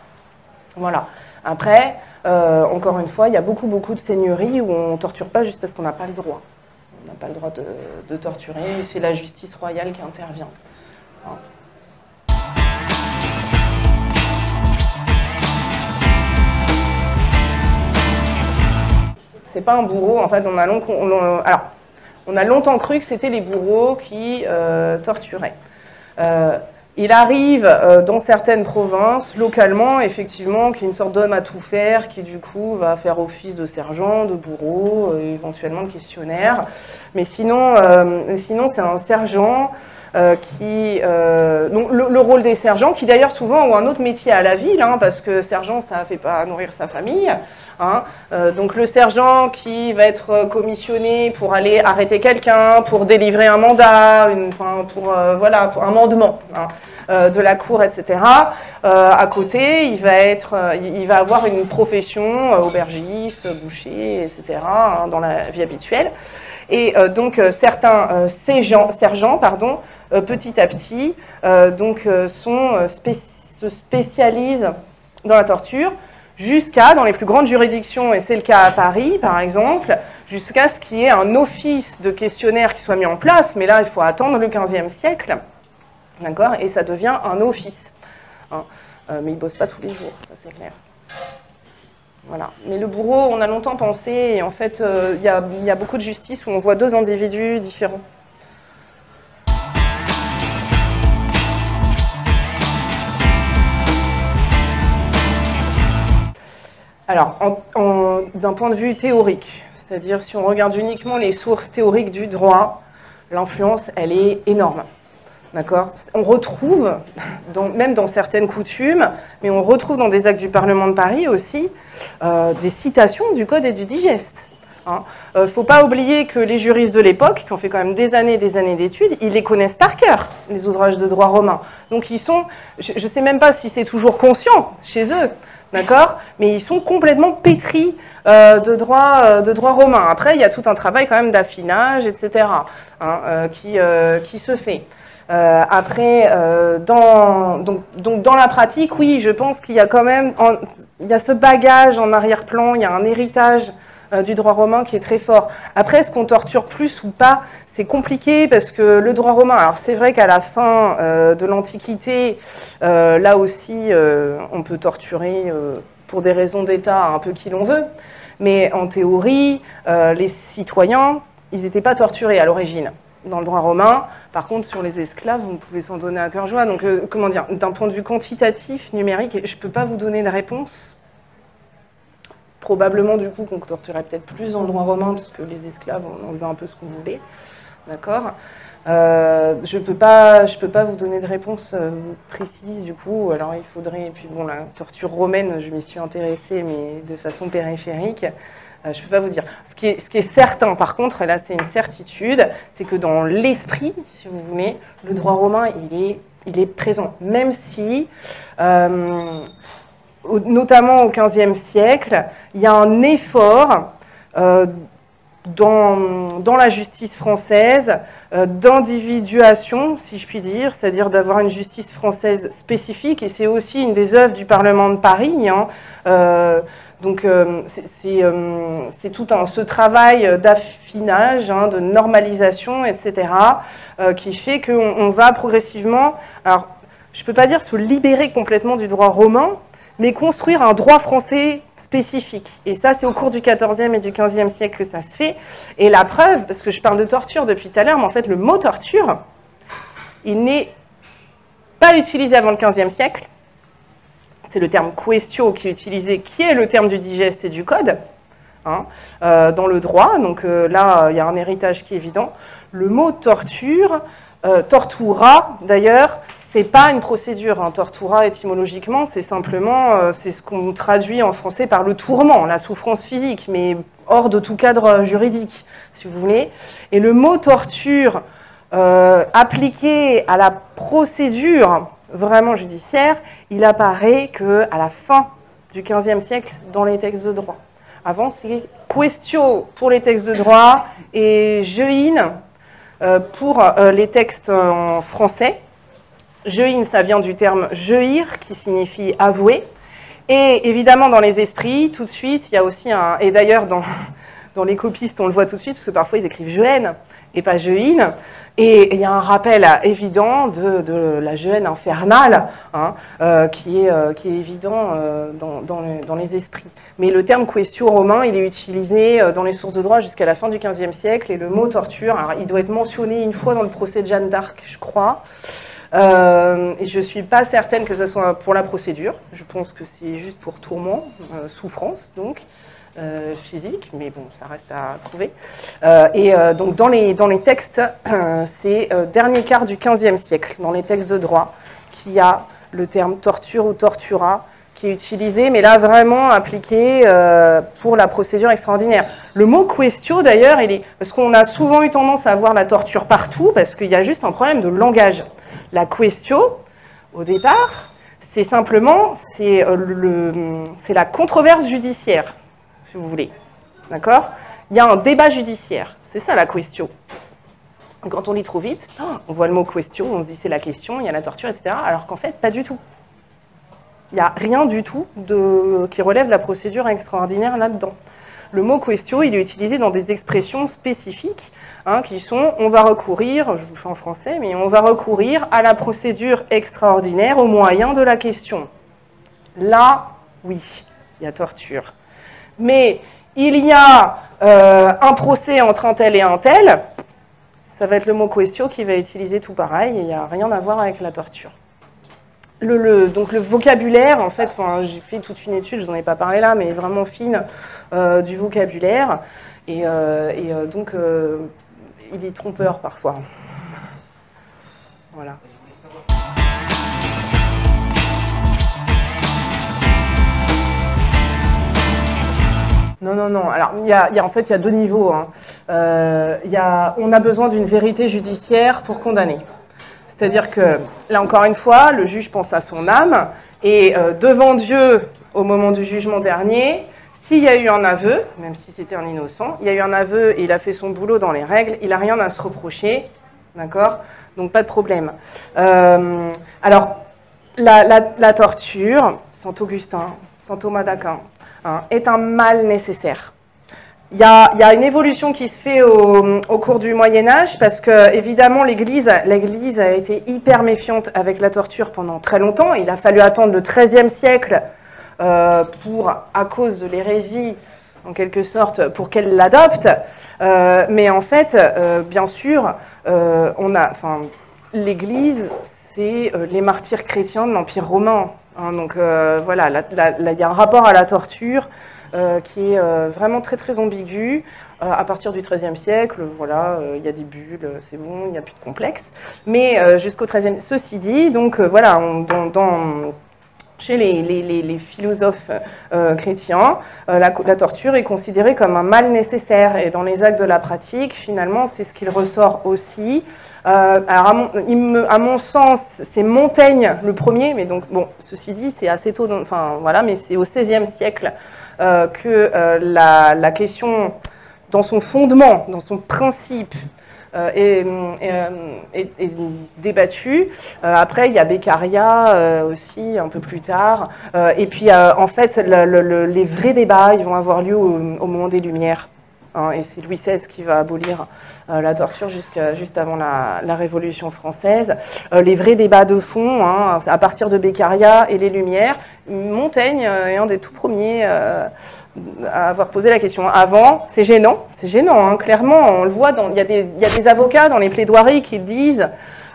Voilà. Après, encore une fois, il y a beaucoup de seigneuries où on ne torture pas juste parce qu'on n'a pas le droit. On n'a pas le droit de torturer, c'est la justice royale qui intervient. C'est pas un bourreau, en fait, on a longtemps cru que c'était les bourreaux qui torturaient. Il arrive dans certaines provinces, localement, effectivement, qu'il y ait une sorte d'homme à tout faire qui, du coup, va faire office de sergent, de bourreau, éventuellement de questionnaire. Mais sinon c'est un sergent donc le rôle des sergents, qui d'ailleurs souvent ont un autre métier à la ville, parce que sergent, ça ne fait pas nourrir sa famille. Donc le sergent qui va être commissionné pour aller arrêter quelqu'un, pour délivrer un mandat, pour un mandement de la cour, etc. À côté, il va avoir une profession, aubergiste, boucher, etc., dans la vie habituelle. Et donc certains sergents, petit à petit, se spécialisent dans la torture, jusqu'à, dans les plus grandes juridictions, et c'est le cas à Paris par exemple, jusqu'à ce qu'il y ait un office de questionnaire qui soit mis en place, mais là il faut attendre le XVe siècle, d'accord, et ça devient un office. Mais ils ne bossent pas tous les jours, ça c'est clair. Voilà. Mais le bourreau, on a longtemps pensé, et en fait il y a beaucoup de justices où on voit deux individus différents. Alors, d'un point de vue théorique, c'est-à-dire si on regarde uniquement les sources théoriques du droit, l'influence, elle est énorme. D'accord ? On retrouve, même dans certaines coutumes, mais on retrouve dans des actes du Parlement de Paris aussi, des citations du Code et du Digeste. Il ne faut pas oublier que les juristes de l'époque, qui ont fait quand même des années d'études, ils les connaissent par cœur, les ouvrages de droit romain. Donc ils sont, je ne sais même pas si c'est toujours conscient chez eux, d'accord, mais ils sont complètement pétris de droit romain. Après, il y a tout un travail quand même d'affinage, etc., qui se fait. Après, donc dans la pratique, oui, je pense qu'il y a quand même, il y a ce bagage en arrière-plan, il y a un héritage du droit romain qui est très fort. Après, est-ce qu'on torture plus ou pas? C'est compliqué parce que le droit romain, alors c'est vrai qu'à la fin de l'Antiquité, là aussi, on peut torturer pour des raisons d'État un peu qui l'on veut, mais en théorie, les citoyens, ils n'étaient pas torturés à l'origine dans le droit romain. Par contre, sur les esclaves, vous pouvez s'en donner à cœur joie. Donc, comment dire, d'un point de vue quantitatif, numérique, je ne peux pas vous donner de réponse. probablement du coup qu'on torturait peut-être plus dans le droit romain, parce que les esclaves, on faisait un peu ce qu'on voulait, d'accord. Je peux pas vous donner de réponse précise du coup, alors il faudrait, et puis bon, la torture romaine, je m'y suis intéressée, mais de façon périphérique, je peux pas vous dire. Ce qui est certain par contre, et là c'est une certitude, c'est que dans l'esprit, si vous voulez, le droit romain, il est présent, même si, notamment au XVe siècle, il y a un effort dans la justice française d'individuation, si je puis dire, c'est-à-dire d'avoir une justice française spécifique, et c'est aussi une des œuvres du Parlement de Paris, hein. Donc c'est tout ce travail d'affinage, hein, de normalisation, etc., qui fait qu'on va progressivement, alors je ne peux pas dire se libérer complètement du droit romain, mais construire un droit français spécifique. Et ça, c'est au cours du XIVe et du XVe siècle que ça se fait. Et la preuve, parce que je parle de torture depuis tout à l'heure, mais en fait, le mot torture, il n'est pas utilisé avant le XVe siècle. C'est le terme quaestio qui est utilisé, qui est le terme du digeste et du code, hein, dans le droit. Donc là, il y a un héritage qui est évident. Le mot torture, tortura, d'ailleurs, c'est pas une procédure, hein. Tortura, étymologiquement, c'est simplement, c'est ce qu'on traduit en français par le tourment, la souffrance physique, mais hors de tout cadre juridique, si vous voulez. Et le mot torture, appliqué à la procédure vraiment judiciaire, il apparaît qu'à la fin du XVe siècle dans les textes de droit. Avant, c'est quaestio pour les textes de droit et jein pour les textes en français. Jein, ça vient du terme jeir, qui signifie avouer. Et évidemment, dans les esprits, tout de suite, il y a aussi un... Et d'ailleurs, dans les copistes, on le voit tout de suite, parce que parfois, ils écrivent jeun et pas jein. Et il y a un rappel évident de la jeune infernale, hein, qui est évident dans les esprits. Mais le terme quaestio romain, il est utilisé dans les sources de droit jusqu'à la fin du XVe siècle. Et le mot torture, alors, il doit être mentionné une fois dans le procès de Jeanne d'Arc, je crois. Et je ne suis pas certaine que ce soit pour la procédure. Je pense que c'est juste pour tourment, souffrance, donc, physique, mais bon, ça reste à prouver. Donc, dans les textes, c'est dernier quart du XVe siècle, dans les textes de droit, qu'il y a le terme torture ou tortura qui est utilisé, mais là, vraiment appliqué pour la procédure extraordinaire. Le mot quaestio, d'ailleurs, parce qu'on a souvent eu tendance à voir la torture partout, parce qu'il y a juste un problème de langage. La quaestio, au départ, c'est simplement, c'est la controverse judiciaire, si vous voulez. D'accord? Il y a un débat judiciaire. C'est ça la quaestio. Quand on lit trop vite, on voit le mot quaestio, on se dit c'est la question, il y a la torture, etc. Alors qu'en fait, pas du tout. Il n'y a rien du tout qui relève de la procédure extraordinaire là-dedans. Le mot quaestio, il est utilisé dans des expressions spécifiques, hein, qui sont, on va recourir, je vous le fais en français, mais on va recourir à la procédure extraordinaire au moyen de la question. Là, oui, il y a torture. Mais il y a un procès entre un tel et un tel, ça va être le mot quaestio qui va utiliser tout pareil, et il n'y a rien à voir avec la torture. Donc le vocabulaire, en fait, j'ai fait toute une étude, je vous en ai pas parlé là, mais vraiment fine, du vocabulaire, et donc il est trompeur parfois. Voilà. Non. Alors, en fait, il y a deux niveaux, hein. On a besoin d'une vérité judiciaire pour condamner. C'est-à-dire que, là encore une fois, le juge pense à son âme, et devant Dieu, au moment du jugement dernier, s'il y a eu un aveu, même si c'était un innocent, il y a eu un aveu et il a fait son boulot dans les règles, il n'a rien à se reprocher, d'accord? Donc pas de problème. Alors, la torture, Saint Augustin, Saint Thomas d'Aquin, hein, est un mal nécessaire. Il y a une évolution qui se fait au cours du Moyen-Âge, parce que, évidemment, l'Église a été hyper méfiante avec la torture pendant très longtemps. Il a fallu attendre le XIIIe siècle à cause de l'hérésie, en quelque sorte, pour qu'elle l'adopte. Mais en fait, bien sûr, l'Église, c'est les martyrs chrétiens de l'Empire romain. Hein, donc voilà, il y a un rapport à la torture qui est vraiment très très ambigu. À partir du XIIIe siècle, voilà, il y a des bulles, c'est bon, il n'y a plus de complexe. Mais jusqu'au XIIIe, ceci dit, donc voilà, chez les philosophes chrétiens, la torture est considérée comme un mal nécessaire. Et dans les actes de la pratique, finalement, c'est ce qu'il ressort aussi. Alors à mon sens, c'est Montaigne le premier, mais donc, bon, ceci dit, c'est assez tôt, enfin voilà, mais c'est au XVIe siècle que la question, dans son fondement, dans son principe, est débattue. Après, il y a Beccaria aussi, un peu plus tard. Et puis, en fait, les vrais débats, ils vont avoir lieu au moment des Lumières. Hein, et c'est Louis XVI qui va abolir la torture juste avant la Révolution française. Les vrais débats de fond, hein, à partir de Beccaria et les Lumières, Montaigne est un des tout premiers à avoir posé la question. Avant, c'est gênant, hein, clairement, on le voit, il y a des avocats dans les plaidoiries qui disent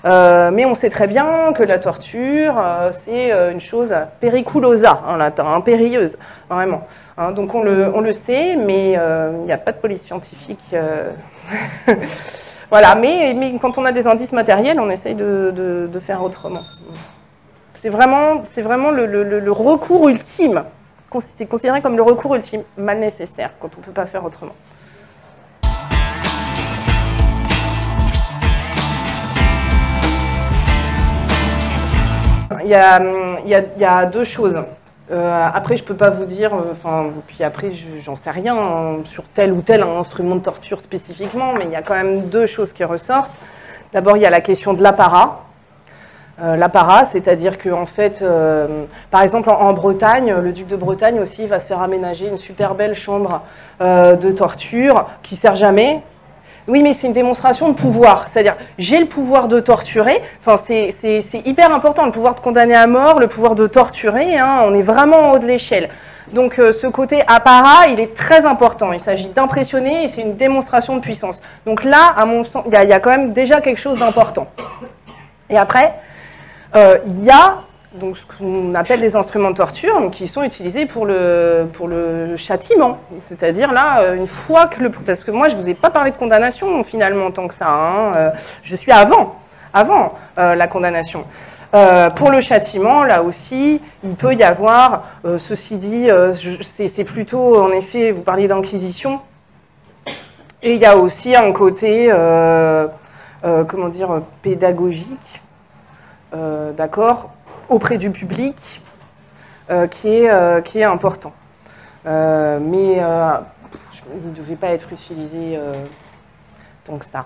mais on sait très bien que la torture, c'est une chose periculosa en latin, hein, périlleuse, vraiment. Hein, donc on le sait, mais il n'y a pas de police scientifique. Voilà, mais quand on a des indices matériels, on essaye de faire autrement. C'est vraiment le recours ultime. C'est considéré comme le recours ultime, mal nécessaire, quand on ne peut pas faire autrement. Il y a deux choses. Après, je ne peux pas vous dire, puis après, j'en sais rien hein, sur tel ou tel instrument de torture spécifiquement, mais il y a quand même deux choses qui ressortent. D'abord, il y a la question de l'apparat. L'apparat, c'est-à-dire qu'en fait, par exemple en Bretagne, le duc de Bretagne aussi va se faire aménager une super belle chambre de torture qui ne sert jamais. Oui, mais c'est une démonstration de pouvoir, c'est-à-dire j'ai le pouvoir de torturer, enfin c'est hyper important, le pouvoir de condamner à mort, le pouvoir de torturer, hein, on est vraiment en haut de l'échelle. Donc ce côté apparat, il est très important, il s'agit d'impressionner et c'est une démonstration de puissance. Donc là, à mon sens, il y a quand même déjà quelque chose d'important. Et après, il y a donc, ce qu'on appelle les instruments de torture, donc, qui sont utilisés pour le châtiment. C'est-à-dire là, une fois que parce que moi, je ne vous ai pas parlé de condamnation finalement tant que ça. Hein, je suis avant la condamnation. Pour le châtiment, là aussi, il peut y avoir, ceci dit, c'est plutôt, en effet, vous parliez d'inquisition, et il y a aussi un côté, comment dire, pédagogique, d'accord, auprès du public, qui est important. Mais il ne devait pas être utilisé tant que ça.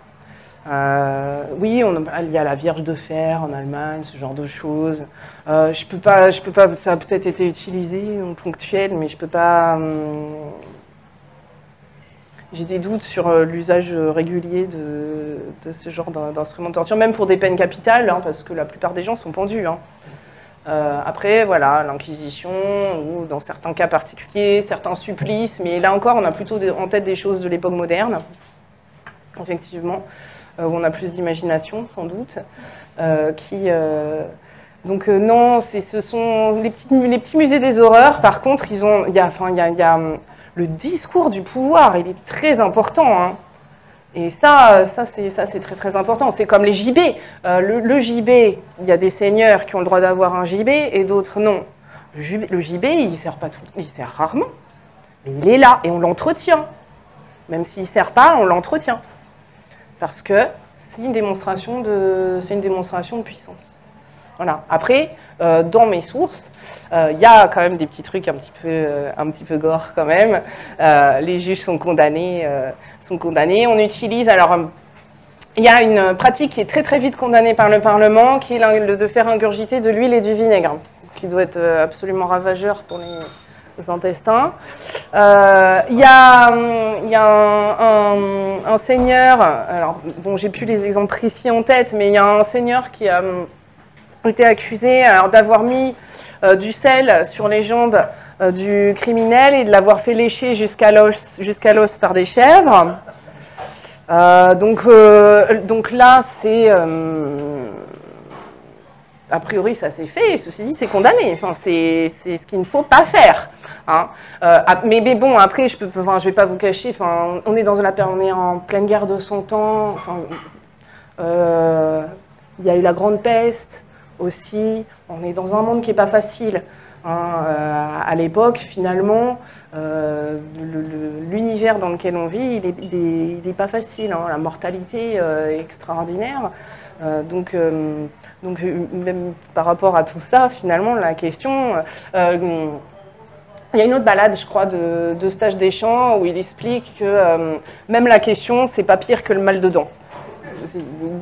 Oui, il y a la Vierge de fer en Allemagne, ce genre de choses. Je peux pas, ça a peut-être été utilisé en ponctuel, mais je peux pas. J'ai des doutes sur l'usage régulier de ce genre d'instrument de torture, même pour des peines capitales, hein, parce que la plupart des gens sont pendus. Hein. Après, voilà, l'Inquisition, ou dans certains cas particuliers, certains supplices, mais là encore, on a plutôt en tête des choses de l'époque moderne, effectivement, où on a plus d'imagination, sans doute, donc non, ce sont les petits musées des horreurs. Par contre, il y a le discours du pouvoir, il est très important, hein. Et ça c'est très très important. C'est comme les gibets. Le gibet, il y a des seigneurs qui ont le droit d'avoir un gibet et d'autres non. Le gibet, il sert rarement, mais il est là et on l'entretient. Même s'il ne sert pas, on l'entretient. Parce que c'est une démonstration de puissance. Voilà. Après, dans mes sources, il y a quand même des petits trucs un petit peu gore quand même. Les juges sont condamnés. On utilise, alors, il y a une pratique qui est très très vite condamnée par le Parlement, qui est de faire ingurgiter de l'huile et du vinaigre, qui doit être absolument ravageur pour les intestins. Il y a un seigneur, alors bon, j'ai plus les exemples précis en tête, mais il y a un seigneur qui a été accusé d'avoir mis du sel sur les jambes du criminel et de l'avoir fait lécher jusqu'à l'os par des chèvres. Donc là, c'est a priori, ça s'est fait, et ceci dit, c'est condamné. Enfin, c'est ce qu'il ne faut pas faire. Hein. Mais bon, après, je vais pas vous cacher, enfin, on est en pleine guerre de 100 ans. Enfin, il y a eu la Grande Peste aussi. On est dans un monde qui n'est pas facile. Hein. À l'époque, finalement, l'univers dans lequel on vit, il n'est pas facile. Hein. La mortalité est extraordinaire. Donc, même par rapport à tout ça, finalement, la question... il y a une autre balade, je crois, de Stage Deschamps, où il explique que même la question, c'est pas pire que le mal de dents.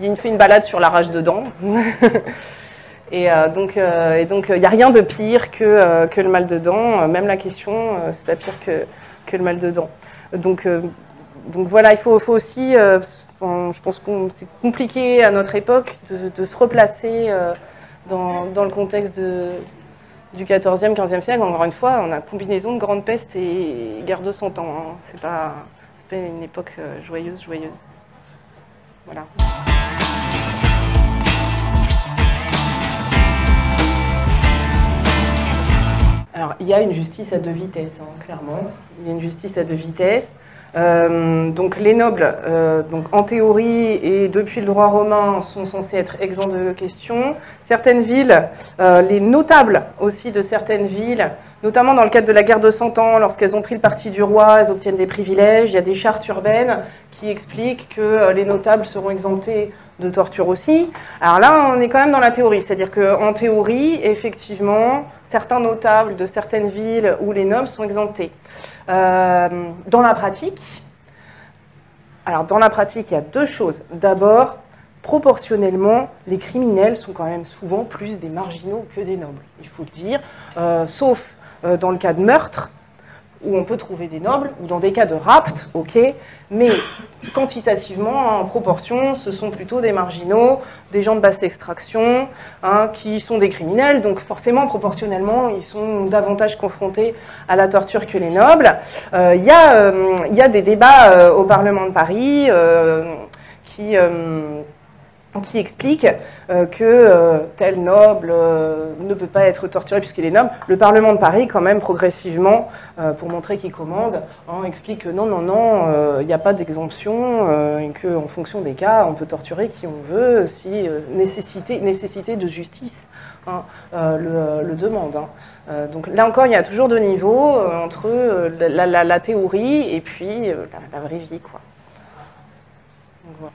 Il fait une balade sur la rage de dents. Et donc, il n'y a rien de pire que le mal de dents. Même la question, c'est pas pire que le mal de dents. Donc voilà, il faut aussi... je pense que c'est compliqué à notre époque de se replacer dans le contexte du XIVe, XVe siècle. Encore une fois, on a combinaison de grande peste et guerre de 100 ans. Hein. C'est pas une époque joyeuse. Voilà. Alors, il y a une justice à deux vitesses, hein, clairement. Il y a une justice à deux vitesses. Donc les nobles, donc en théorie et depuis le droit romain, sont censés être exempts de questions. Certaines villes, les notables aussi de certaines villes, notamment dans le cadre de la guerre de 100 ans, lorsqu'elles ont pris le parti du roi, elles obtiennent des privilèges. Il y a des chartes urbaines qui expliquent que les notables seront exemptés de torture aussi. Alors là, on est quand même dans la théorie, c'est-à-dire qu'en théorie, effectivement, certains notables de certaines villes où les nobles sont exemptés. Dans la pratique, il y a deux choses. D'abord, proportionnellement, les criminels sont quand même souvent plus des marginaux que des nobles, il faut le dire, sauf dans le cas de meurtre, où on peut trouver des nobles, ou dans des cas de rapt, ok, mais quantitativement, en proportion, ce sont plutôt des marginaux, des gens de basse extraction, hein, qui sont des criminels, donc forcément, proportionnellement, ils sont davantage confrontés à la torture que les nobles. Il y a des débats au Parlement de Paris qui explique que tel noble ne peut pas être torturé puisqu'il est noble. Le Parlement de Paris, quand même, progressivement, pour montrer qu'il commande, hein, explique que non, il n'y a pas d'exemption et qu'en fonction des cas, on peut torturer qui on veut si nécessité de justice hein, le demande. Hein. Donc là encore, il y a toujours deux niveaux entre la théorie et puis la vraie vie, quoi. Donc, voilà.